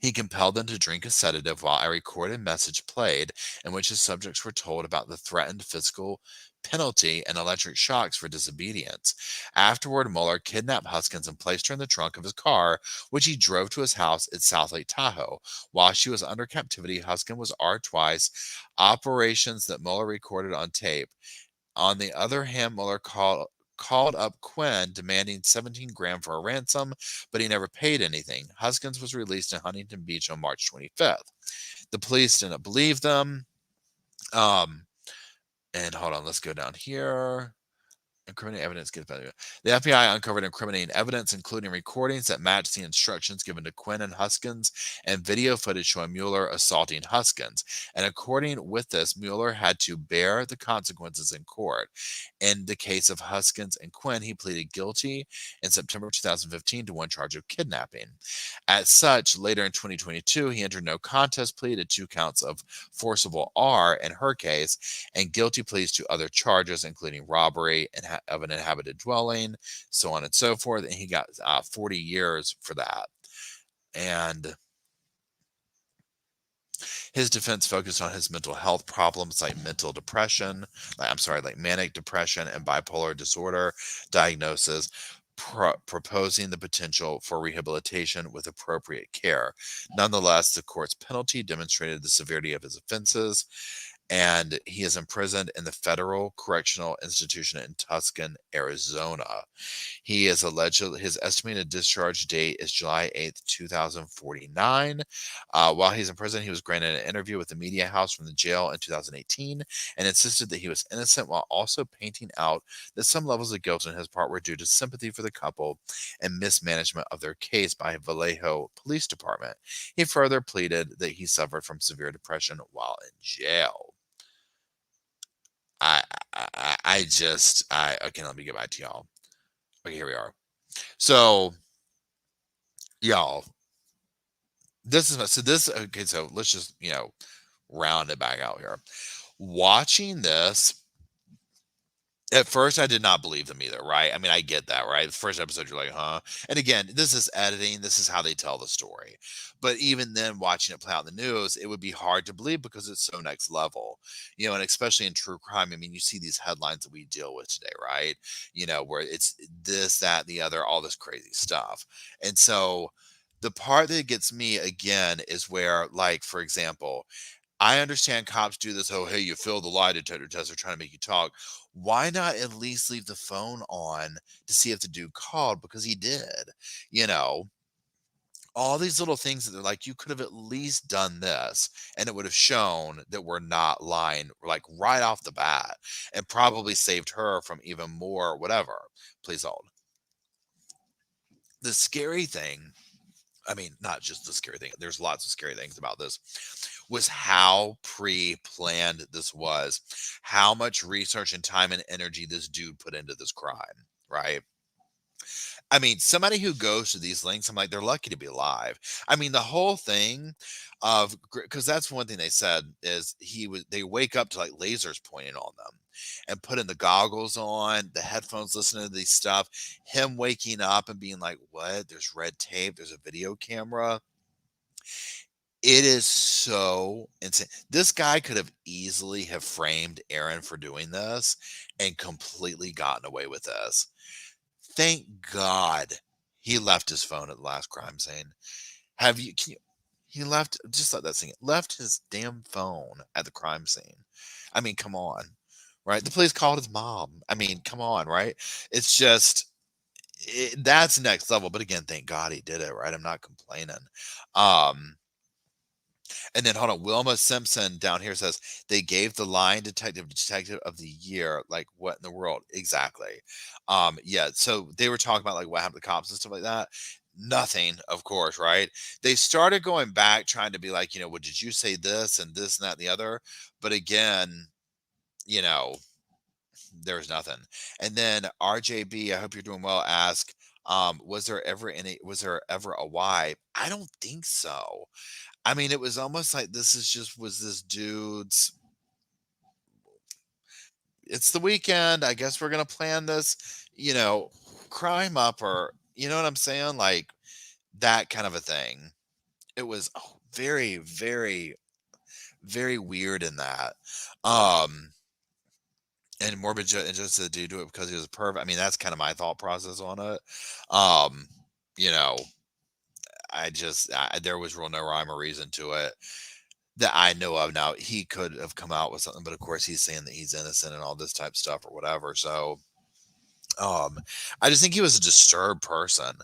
He compelled them to drink a sedative while a recorded message played in which his subjects were told about the threatened physical penalty and electric shocks for disobedience. Afterward, Mueller kidnapped Huskins and placed her in the trunk of his car, which he drove to his house at South Lake Tahoe. While she was under captivity, Huskins was arred twice, operations that Mueller recorded on tape. On the other hand, Mueller called up Quinn demanding 17 grand for a ransom, but he never paid anything. Huskins was released in Huntington Beach on March 25th. The police didn't believe them. And hold on, let's go down here. Incriminating evidence gets better. The FBI uncovered incriminating evidence, including recordings that matched the instructions given to Quinn and Huskins, and video footage showing Mueller assaulting Huskins. And according with this, Mueller had to bear the consequences in court. In the case of Huskins and Quinn, he pleaded guilty in September 2015 to one charge of kidnapping. As such, later in 2022, he entered no contest plea to 2 counts of forcible R in her case, and guilty pleas to other charges, including robbery and of an inhabited dwelling, so on and so forth. And he got 40 years for that. And his defense focused on his mental health problems like manic depression and bipolar disorder diagnosis. proposing the potential for rehabilitation with appropriate care. Nonetheless, the court's penalty demonstrated the severity of his offenses, and he is imprisoned in the Federal Correctional Institution in Tucson, Arizona. He is alleged his estimated discharge date is July 8th, 2049. While he's in prison, he was granted an interview with the media house from the jail in 2018 and insisted that he was innocent, while also painting out that some levels of guilt on his part were due to sympathy for the couple and mismanagement of their case by Vallejo Police Department. He further pleaded that he suffered from severe depression while in jail. Okay, let me get back to y'all. Okay, here we are. So, y'all, so let's just, round it back out here. Watching this, at first I did not believe them either, right? I mean, I get that, right? The first episode, you're like, huh? And again, this is editing, this is how they tell the story. But even then, watching it play out in the news, it would be hard to believe because it's so next level, and especially in true crime. I mean, you see these headlines that we deal with today, right? Where it's this, that, the other, all this crazy stuff. And so the part that gets me again is where, like, for example, I understand cops do this. Oh, hey, you failed the lie detector test. They're trying to make you talk. Why not at least leave the phone on to see if the dude called? Because he did. You know, all these little things that they're like, you could have at least done this, and it would have shown that we're not lying, like right off the bat, and probably saved her from even more, whatever. Please hold. The scary thing, I mean, not just the scary thing, there's lots of scary things about this, was how pre-planned this was, how much research and time and energy this dude put into this crime, right? I mean, somebody who goes to these links, I'm like, they're lucky to be alive. I mean, the whole thing of, because that's one thing they said is they wake up to like lasers pointing on them and putting the goggles on, the headphones, listening to these stuff, him waking up and being like, what? There's red tape, there's a video camera. It is so insane. This guy could have easily have framed Aaron for doing this and completely gotten away with this. Thank God he left his phone at the last crime scene. He left, just let that sink in, left his damn phone at the crime scene. I mean, come on, right? The police called his mom. I mean, come on, right? It's just, that's next level. But again, thank God he did it, right? I'm not complaining. And then hold on, Wilma Simpson down here says they gave the line detective of the year. Like, what in the world? Exactly. Yeah. So they were talking about like what happened to the cops and stuff like that. Nothing, of course, right? They started going back trying to be like, well, did you say this and this and that and the other? But again, you know, there's nothing. And then RJB, I hope you're doing well, ask, was there ever a why? I don't think so. I mean, it was almost like was this dude's, it's the weekend. I guess we're going to plan this, crime up, or, you know what I'm saying? Like that kind of a thing. It was very, very, very weird in that. Um, and Morbid just said, do you do it because he was a perv? I mean, that's kind of my thought process on it. Um, you know, there was real no rhyme or reason to it that I know of. Now, he could have come out with something, but of course he's saying that he's innocent and all this type stuff or whatever. So, I just think he was a disturbed person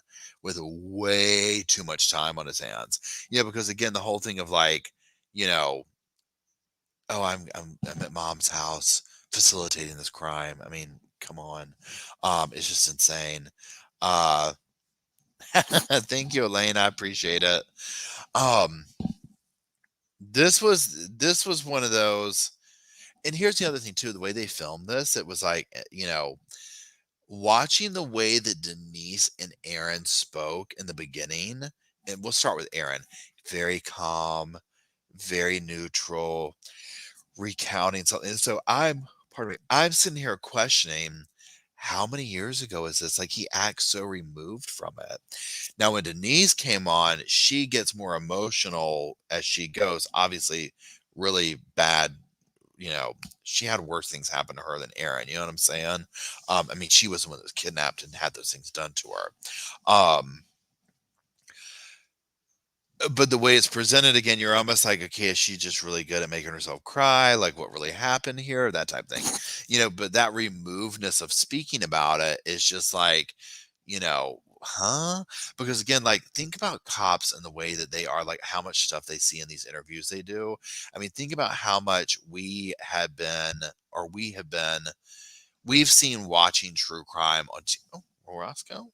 with way too much time on his hands. Yeah, because again, the whole thing of like, you know, oh, I'm at mom's house facilitating this crime. I mean, come on. It's just insane. Uh, thank you, Elaine. I appreciate it. Um, this was one of those. And here's the other thing too, the way they filmed this, it was like, watching the way that Denise and Aaron spoke in the beginning, and we'll start with Aaron, very calm, very neutral, recounting something. And so I'm sitting here questioning, how many years ago is this? Like, he acts so removed from it. Now, when Denise came on, she gets more emotional as she goes. Obviously, really bad, she had worse things happen to her than Aaron. You know what I'm saying? I mean, she was the one that was kidnapped and had those things done to her. But the way it's presented again, you're almost like, okay, is she just really good at making herself cry? Like, what really happened here? That type of thing. But that removedness of speaking about it is just like, huh? Because again, like, think about cops and the way that they are, like, how much stuff they see in these interviews they do. I mean, think about how much we've seen watching true crime oh, Roscoe?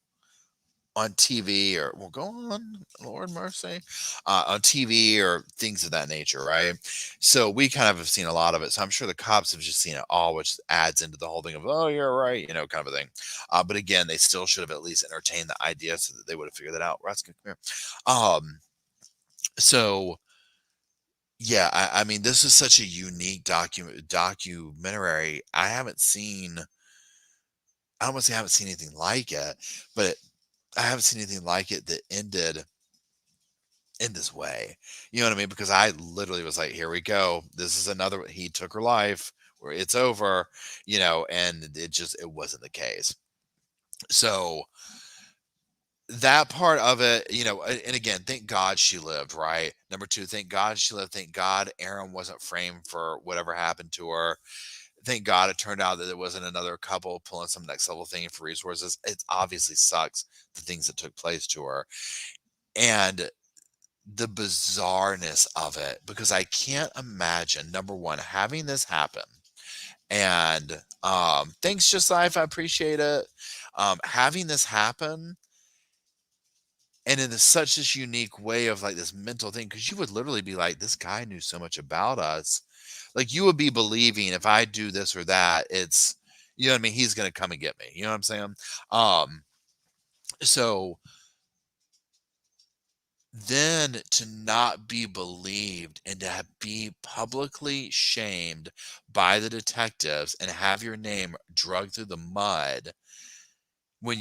On TV, or well, go on, Lord mercy, on TV or things of that nature, right? So we kind of have seen a lot of it. So I'm sure the cops have just seen it all, which adds into the whole thing of, oh, you're right, kind of a thing. But again, they still should have at least entertained the idea so that they would have figured that out. Raskin, come here. So yeah, I mean, this is such a unique documentary. I haven't seen. I don't want to say I haven't seen anything like it, but I haven't seen anything like it that ended in this way. You know what I mean? Because I literally was like, here we go. This is another, he took her life, where it's over, and it wasn't the case. So that part of it, and again, thank God she lived, right? Number two, thank God she lived. Thank God Aaron wasn't framed for whatever happened to her. Thank God it turned out that it wasn't another couple pulling some next level thing for resources. It obviously sucks, the things that took place to her. And the bizarreness of it, because I can't imagine, number one, having this happen. And thanks, Just Life, I appreciate it. Having this happen, and in such this unique way of like this mental thing, because you would literally be like, this guy knew so much about us. Like, you would be believing, if I do this or that, it's, you know what I mean, he's gonna come and get me. You know what I'm saying? So then to not be believed and to be publicly shamed by the detectives and have your name dragged through the mud, when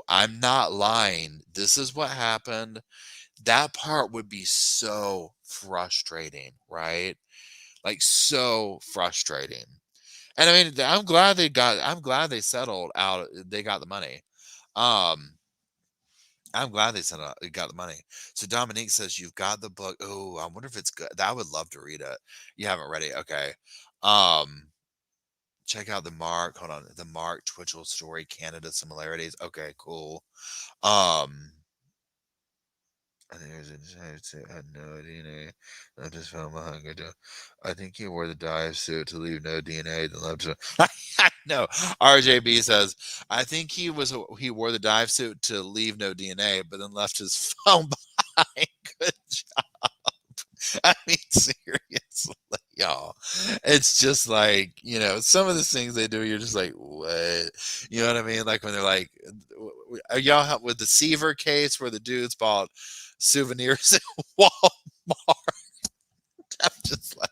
I'm not lying, this is what happened, that part would be so frustrating, right? Like, so frustrating. And I mean, I'm glad they settled out, they got the money. I'm glad they got the money. So Dominique says, you've got the book. Oh, I wonder if it's good. I would love to read it. You haven't read it. Okay. Um, check out hold on. The Mark Twitchell story, Canada similarities. Okay, cool. I think it was had no DNA. I just found behind good. I think he wore the dive suit to leave no DNA. Then left to. No, RJB says I think he wore the dive suit to leave no DNA, but then left his phone behind. Good job. I mean, seriously, y'all. It's just like, some of the things they do, you're just like, what? You know what I mean? Like when they're like, are y'all with the Seaver case where the dudes bought souvenirs at Walmart? I'm just like,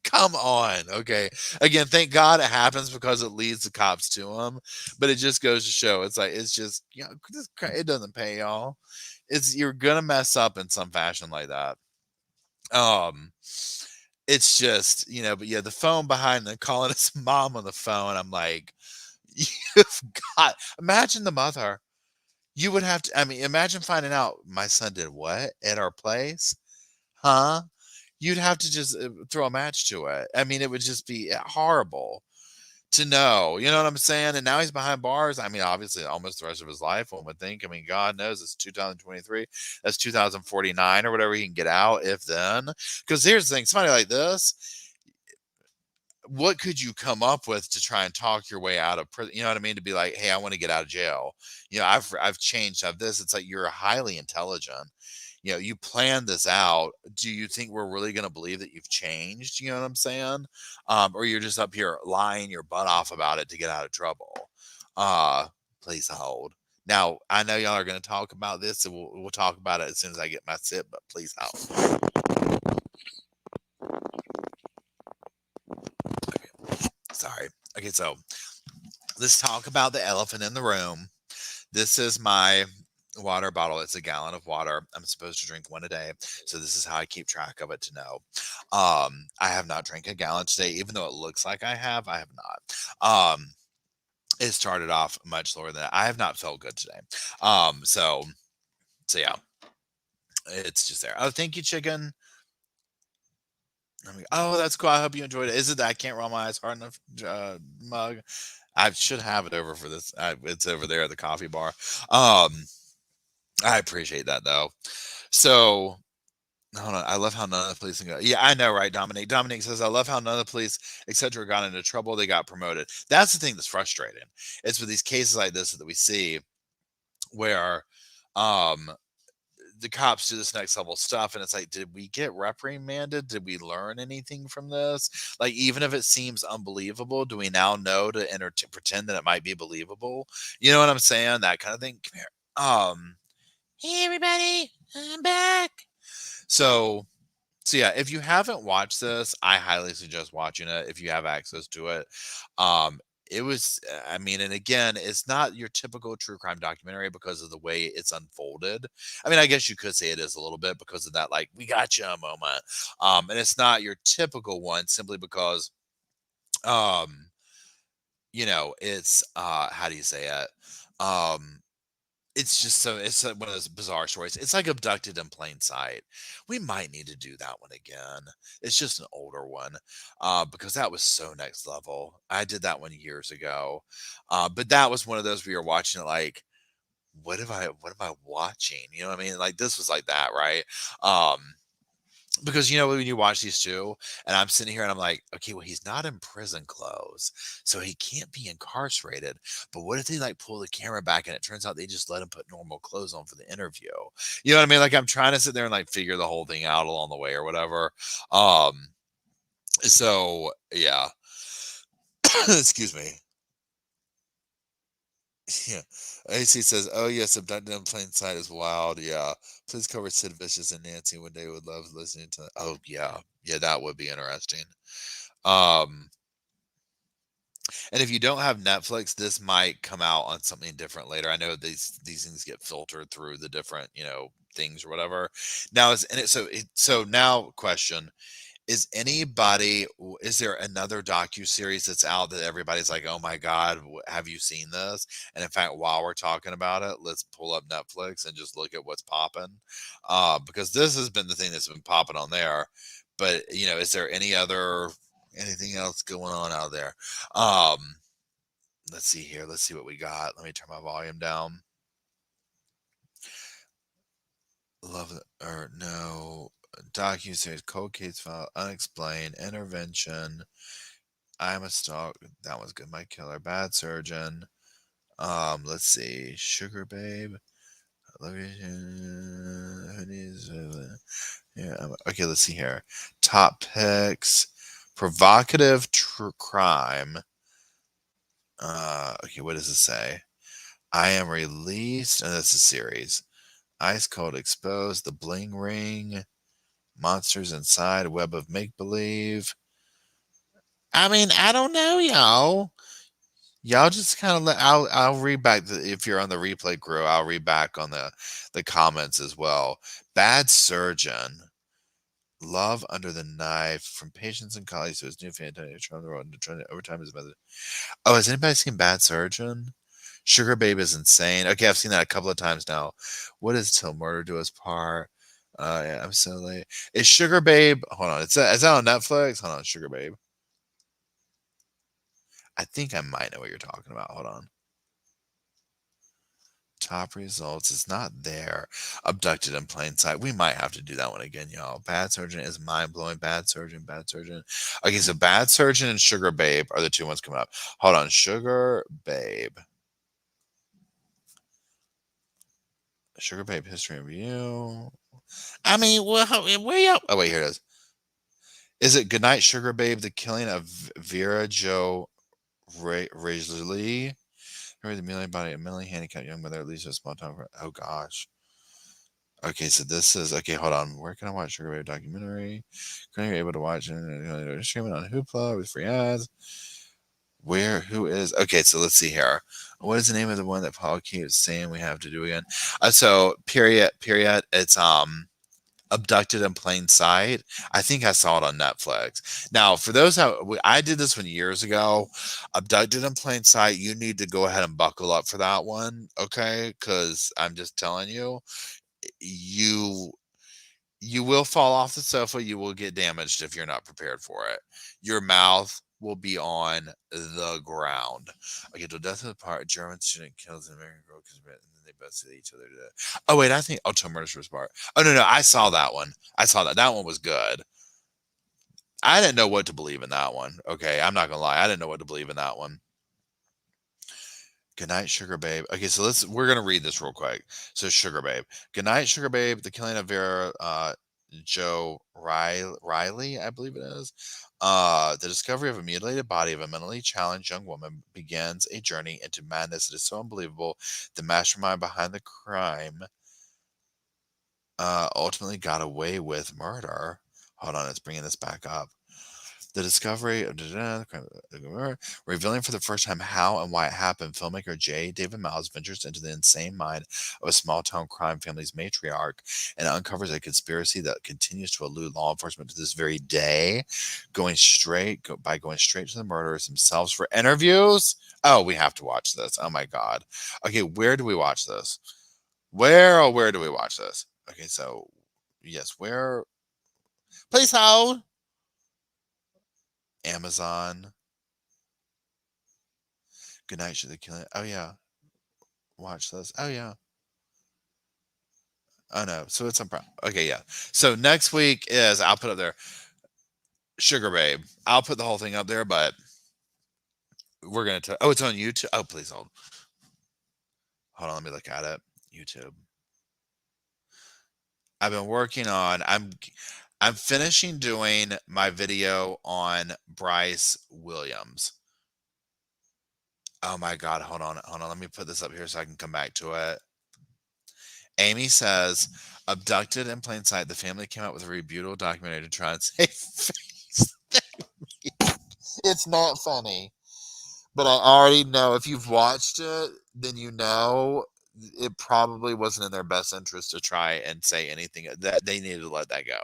come on. Okay. Again, thank God it happens because it leads the cops to them. But it just goes to show, it's like, it's just, it doesn't pay, y'all. You're going to mess up in some fashion like that. It's just, but yeah, the phone behind them calling his mom on the phone. I'm like, you've imagine the mother. You would have to, I mean, imagine finding out my son did what at our place, huh? You'd have to just throw a match to it. I mean, it would just be horrible to know, you know what I'm saying? And now he's behind bars. I mean, obviously, almost the rest of his life, one would think. I mean, God knows it's 2023. That's 2049 or whatever he can get out, if then. Because here's the thing, somebody like this, what could you come up with to try and talk your way out of prison? You know what I mean? To be like, hey, I want to get out of jail. I've changed. I've this. It's like, you're highly intelligent. You planned this out. Do you think we're really going to believe that you've changed? You know what I'm saying? Or you're just up here lying your butt off about it to get out of trouble. Please hold. Now, I know y'all are going to talk about this, and we'll talk about it as soon as I get my sip, but please hold. Sorry. Okay, so let's talk about the elephant in the room. This is my water bottle. It's a gallon of water. I'm supposed to drink one a day. So this is how I keep track of it to know. I have not drank a gallon today, even though it looks like I have. I have not. It started off much slower than that. I have not felt good today. So yeah, it's just there. Oh, thank you, chicken. Oh, that's cool. I hope you enjoyed it. Is it that I can't roll my eyes hard enough mug? I should have it over for this. It's over there at the coffee bar. Um, I appreciate that though. So hold on. I love how none of the police can go. Yeah, I know, right, Dominic? Dominic says, I love how none of the police, etc., got into trouble. They got promoted. That's the thing that's frustrating. It's with these cases like this that we see where um the cops do this next level stuff, and it's like, did we get reprimanded? Did we learn anything from this? Like, even if it seems unbelievable, do we now know to pretend that it might be believable? You know what I'm saying? That kind of thing. Come here. Hey everybody, I'm back. So yeah, if you haven't watched this, I highly suggest watching it if you have access to it. Um, it was, I mean, and again, it's not your typical true crime documentary because of the way it's unfolded. I mean, I guess you could say it is a little bit because of that, like, we got you a moment. And it's not your typical one simply because, um, it's, how do you say it? Um, it's just so it's one of those bizarre stories. It's like Abducted in Plain Sight. We might need to do that one again. It's just an older one, because that was so next level. I did that one years ago, but that was one of those where you're watching it like, what am I watching? You know what I mean? Like this was like that, right? Um, because when you watch these two, and I'm sitting here and I'm like, okay, well, he's not in prison clothes, so he can't be incarcerated. But what if they like pull the camera back and it turns out they just let him put normal clothes on for the interview? You know what I mean? Like I'm trying to sit there and like figure the whole thing out along the way or whatever. Um, so yeah. Excuse me. Yeah. AC says, "Oh yes, Abducted in Plain Sight is wild. Yeah, please cover Sid Vicious and Nancy one day. Would love listening to." Oh yeah, yeah, that would be interesting. Um, and if you don't have Netflix, this might come out on something different later. I know these things get filtered through the different things or whatever. Now is and it so now question. Is there another docu-series that's out that everybody's like, oh my God, have you seen this? And in fact, while we're talking about it, let's pull up Netflix and just look at what's popping. Because this has been the thing that's been popping on there. But, is there anything else going on out there? Um, let's see here. Let's see what we got. Let me turn my volume down. Love it. Or no. Docu-series, Cold Case File, Unexplained, Intervention, I'm a Stalk. That was good. My Killer, Bad Surgeon. Let's see. Sugar Babe. Yeah. Okay, let's see here. Top picks. Provocative crime. Okay, what does it say? I Am Released. And that's a series. Ice Cold Exposed. The Bling Ring. Monsters Inside. Web of Make Believe. I mean, I don't know, y'all. Y'all just kind of I'll read back if you're on the replay crew, I'll read back on the comments as well. Bad Surgeon, Love Under the Knife, From Patients and Colleagues to His New Fantasy, Trying the Road, Trying to Overtime His Mother. Oh, has anybody seen Bad Surgeon? Sugar Babe is insane. Okay, I've seen that a couple of times now. What is Till Murder Do Us Part? Yeah, I'm so late. Is Sugar Babe? Hold on, is that on Netflix? Hold on, Sugar Babe. I think I might know what you're talking about. Hold on. Top results is not there. Abducted in Plain Sight. We might have to do that one again, y'all. Bad Surgeon is mind blowing. Bad Surgeon, Bad Surgeon. Okay, so Bad Surgeon and Sugar Babe are the two ones coming up. Hold on, Sugar Babe. Sugar Babe History Review. I mean, well, where y'all? Oh wait, here it is. Is it Goodnight Sugar Babe? The Killing of Vera Jo Raisley. The mentally handicapped young mother leaves a small town. Oh gosh. Okay, so this is okay. Hold on. Where can I watch Sugar Babe documentary? Can you able to watch it? Streaming on Hoopla with free ads. Who is? Okay, so let's see here. What is the name of the one that Paul keeps saying we have to do again? So period. It's Abducted in Plain Sight. I think I saw it on Netflix. Now, for those how I did this one years ago, Abducted in Plain Sight, you need to go ahead and buckle up for that one, okay? Because I'm just telling you, you you will fall off the sofa. You will get damaged if you're not prepared for it. Your mouth will be on the ground. Okay, to death of the part, German student kills an American girl and then they both see each other to death. Oh wait, I think to murderous part. Oh no, I saw that one. I saw that. That one was good. I didn't know what to believe in that one. Okay, I'm not gonna lie. I didn't know what to believe in that one. Good night, Sugar Babe. Okay, so we're gonna read this real quick. So Sugar Babe. Good night, Sugar Babe. The killing of Vera Joe Riley, I believe it is. The discovery of a mutilated body of a mentally challenged young woman begins a journey into madness. It is so unbelievable. The mastermind behind the crime ultimately got away with murder. Hold on, it's bringing this back up. The discovery of revealing for the first time how and why it happened, filmmaker J. David Miles ventures into the insane mind of a small town crime family's matriarch and uncovers a conspiracy that continues to elude law enforcement to this very day, going straight to the murderers themselves for interviews. Oh, we have to watch this. Oh my god. Okay, where do we watch this? Where do we watch this? Okay, so yes, where? Please hold. Amazon. Good night, should they kill it? Oh yeah. Watch this. Oh yeah. Oh no. So it's on Prime. Okay, yeah. So next week is I'll put up there Sugar Babe. I'll put the whole thing up there, but we're gonna oh, it's on YouTube. Oh, please hold. Hold on, let me look at it. YouTube. I've been working on I'm finishing doing my video on Bryce Williams. Oh my god, hold on. Let me put this up here so I can come back to it. Amy says, abducted in plain sight, the family came out with a rebuttal documentary to try and save face. It's not funny. But I already know if you've watched it, then you know it probably wasn't in their best interest to try and say anything that they needed to let that go.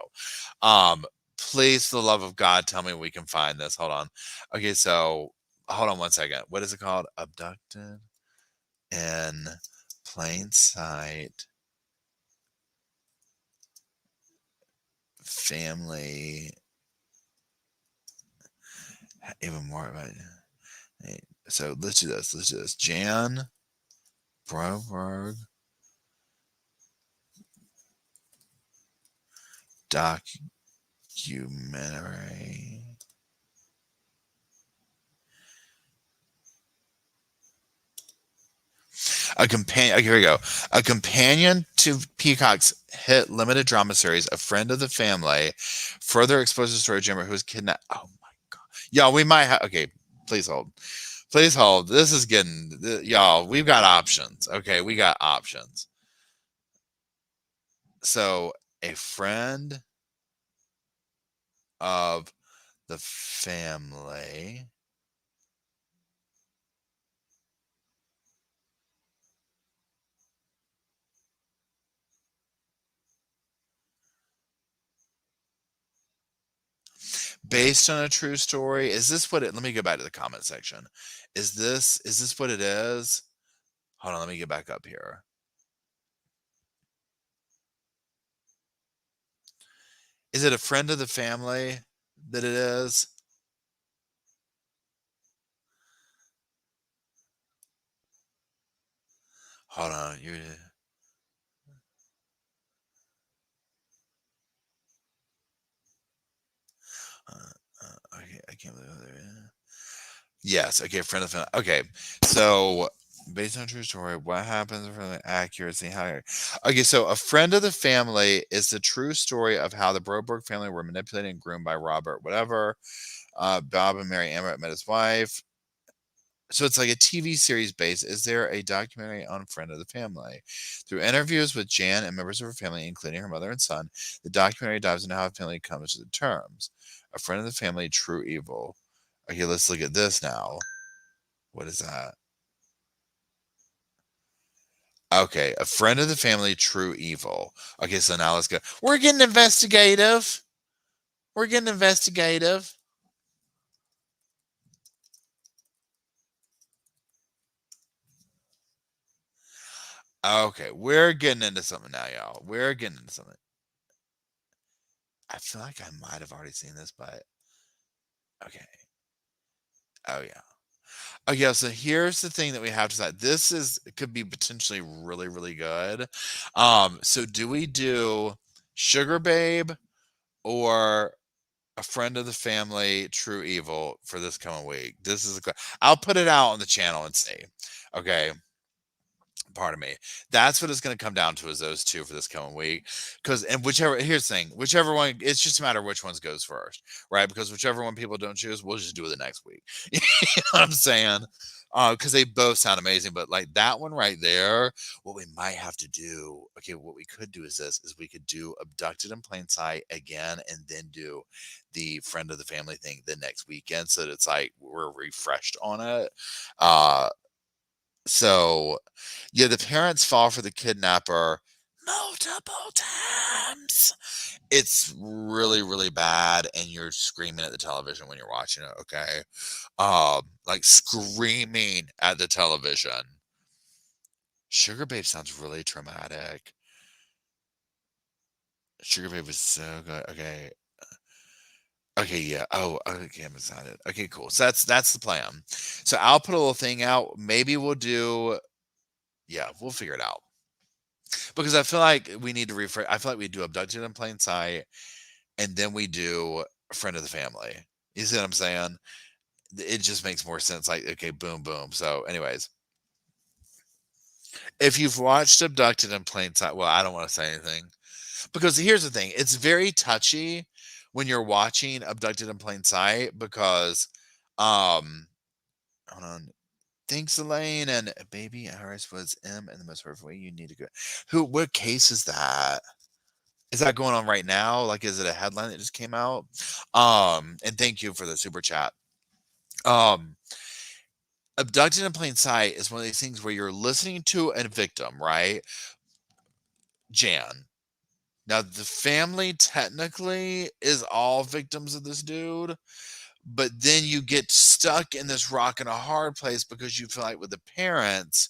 Please, for the love of God, tell me we can find this. Hold on. Okay, so hold on one second. What is it called? Abducted in plain sight. Family. Even more about it. So let's do this. Jan Broberg documentary. A companion. Okay, here we go. A companion to Peacock's hit limited drama series, A Friend of the Family, further exposes the story of Jimmer, who was kidnapped. Oh my god, y'all, we might have. Okay, please hold. Please hold. This is getting y'all. We've got options. Okay, we got options. So, a friend of the family. Based on a true story. Is this what it? Let me go back to the comment section. Is this what it is? Hold on, let me get back up here. Is it a friend of the family that it is? Hold on, you. Okay, I can't believe there. Yes, okay, friend of the family. Okay, so based on true story, what happens for the accuracy? How? Okay, so a friend of the family is the true story of how the Broberg family were manipulated and groomed by Robert, whatever. Bob and Mary Amber met his wife. So it's like a TV series base. Is there a documentary on Friend of the Family? Through interviews with Jan and members of her family, including her mother and son, the documentary dives into how a family comes to the terms. A Friend of the Family, True Evil. Okay, let's look at this now. What is that? Okay, a friend of the family, true evil. Okay, so now let's go. We're getting investigative. We're getting investigative. Okay, we're getting into something now, y'all. We're getting into something. I feel like I might have already seen this, but okay. Oh yeah. Oh yeah. So here's the thing that we have to decide. This is could be potentially really, really good. So do we do Sugar Babe or a friend of the family, true evil for this coming week? This is I'll put it out on the channel and see. Okay. Pardon me. That's what it's going to come down to is those two for this coming week. Because and whichever here's the thing, whichever one, it's just a matter of which ones goes first, right? Because whichever one people don't choose, we'll just do it the next week. You know what I'm saying? Because they both sound amazing, but like that one right there, what we might have to do, okay, what we could do is this: is we could do abducted in plain sight again, and then do the friend of the family thing the next weekend, so that it's like we're refreshed on it. Uh, so yeah, the parents fall for the kidnapper multiple times. It's really, really bad, and you're screaming at the television when you're watching it, okay? Like screaming at the television. Sugar Babe sounds really traumatic. Sugar Babe was so good. Okay. Okay, yeah. Oh, okay, I'm excited. Okay, cool. So that's the plan. So I'll put a little thing out. Maybe we'll do yeah, we'll figure it out. Because I feel like we need to refresh. I feel like we do abducted in plain sight, and then we do a friend of the family. You see what I'm saying? It just makes more sense. Like, okay, boom, boom. So, anyways, if you've watched Abducted in Plain Sight, well, I don't want to say anything because here's the thing: it's very touchy when you're watching Abducted in Plain Sight because, hold on. Thanks, Elaine. And baby Iris was M in the most perfect way. You need to go. Who? What case is that? Is that going on right now? Like, is it a headline that just came out? And thank you for the super chat. Um, Abducted in plain sight is one of these things where you're listening to a victim, right? Jan. Now, the family technically is all victims of this dude, but then you get stuck in this rock and a hard place because you feel like with the parents,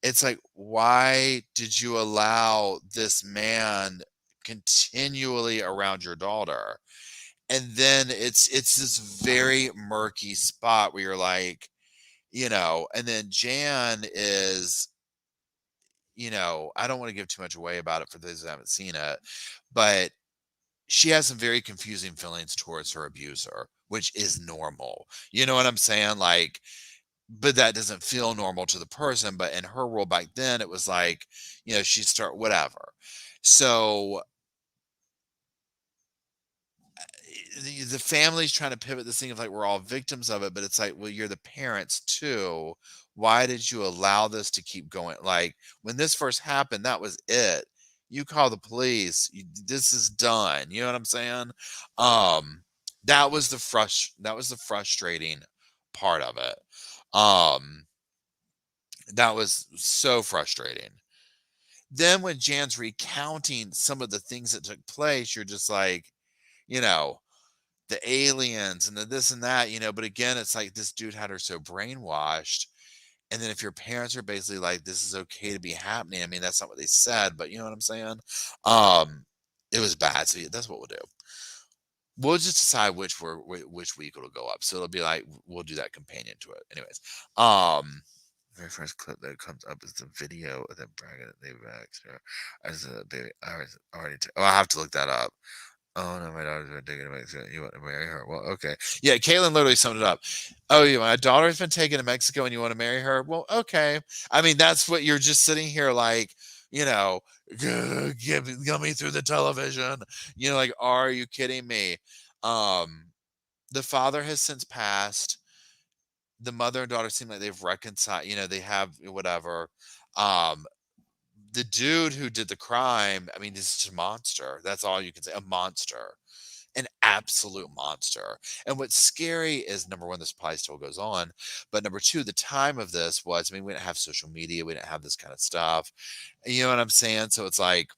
it's like, why did you allow this man continually around your daughter? And then it's this very murky spot where you're like, and then Jan is, I don't want to give too much away about it for those that haven't seen it, but she has some very confusing feelings towards her abuser, which is normal. You know what I'm saying? Like, but that doesn't feel normal to the person. But in her world back then, it was like, she'd start whatever. So the family's trying to pivot this thing of like we're all victims of it, but it's like, well, you're the parents too. Why did you allow this to keep going? Like when this first happened, that was it. You call the police. This is done. You know what I'm saying? Um, that was the frustrating part of it. Um, that was so frustrating. Then when Jan's recounting some of the things that took place, you're just like, you know, the aliens and the this and that, but again, it's like this dude had her so brainwashed. And then if your parents are basically like, this is okay to be happening, I mean, that's not what they said, but you know what I'm saying? Um, it was bad. So yeah, that's what we'll do. We'll just decide which week it'll go up. So it'll be like we'll do that companion to it. Anyways, very first clip that comes up is the video of them bragging that they were as a baby. I was already. Oh, I have to look that up. Oh no, my daughter's been taken to Mexico. You want to marry her? Well, okay. Yeah, Caitlin literally summed it up. Oh, yeah, my daughter's been taken to Mexico and you want to marry her? Well, okay. I mean, that's what you're just sitting here like, you know, get me through the television. Like, are you kidding me? Um, the father has since passed. The mother and daughter seem like they've reconciled, they have whatever. Um, the dude who did the crime, I mean, he's just a monster. That's all you can say. A monster. an absolute monster. And what's scary is number one, this probably still goes on, but number two, the time of this was, I mean, we didn't have social media, we didn't have this kind of stuff. You know what I'm saying? So it's like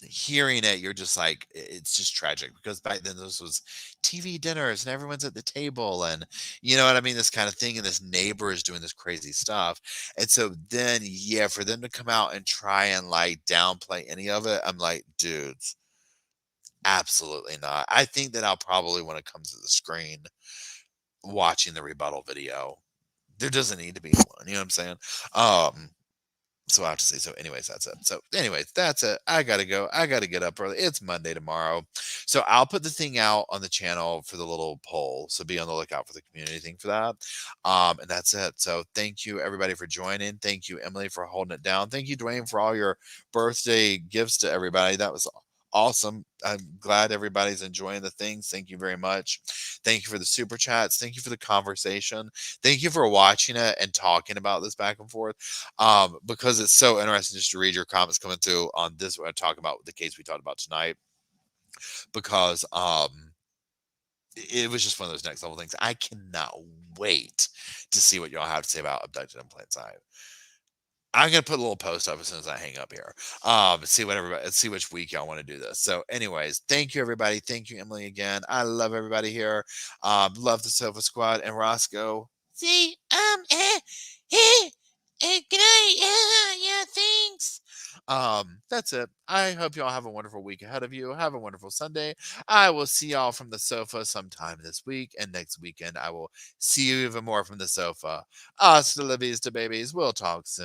hearing it, you're just like, it's just tragic because back then this was TV dinners and everyone's at the table and you know what I mean, this kind of thing, and this neighbor is doing this crazy stuff. And so then yeah, for them to come out and try and like downplay any of it, I'm like, dudes, absolutely not. I think that I'll probably, when it comes to the screen, watching the rebuttal video. There doesn't need to be one, you know what I'm saying? Um, so I have to say, so anyways, that's it. So anyways, that's it. I gotta go. I gotta get up early. It's Monday tomorrow. So I'll put the thing out on the channel for the little poll. So be on the lookout for the community thing for that. And that's it. So thank you everybody for joining. Thank you, Emily, for holding it down. Thank you, Dwayne, for all your birthday gifts to everybody. That was awesome. I'm glad everybody's enjoying the things. Thank you very much. Thank you for the super chats. Thank you for the conversation. Thank you for watching it and talking about this back and forth. Because it's so interesting just to read your comments coming through on this when I talk about the case we talked about tonight. Because it was just one of those next level things. I cannot wait to see what y'all have to say about abducted in plain sight. I'm gonna put a little post up as soon as I hang up here. See what everybody, see which week y'all want to do this. So, anyways, thank you everybody. Thank you, Emily, again. I love everybody here. Love the Sofa Squad and Roscoe. See, good night. Yeah, thanks. That's it. I hope y'all have a wonderful week ahead of you. Have a wonderful Sunday. I will see y'all from the sofa sometime this week, and next weekend I will see you even more from the sofa. Hasta la vista, babies. We'll talk soon.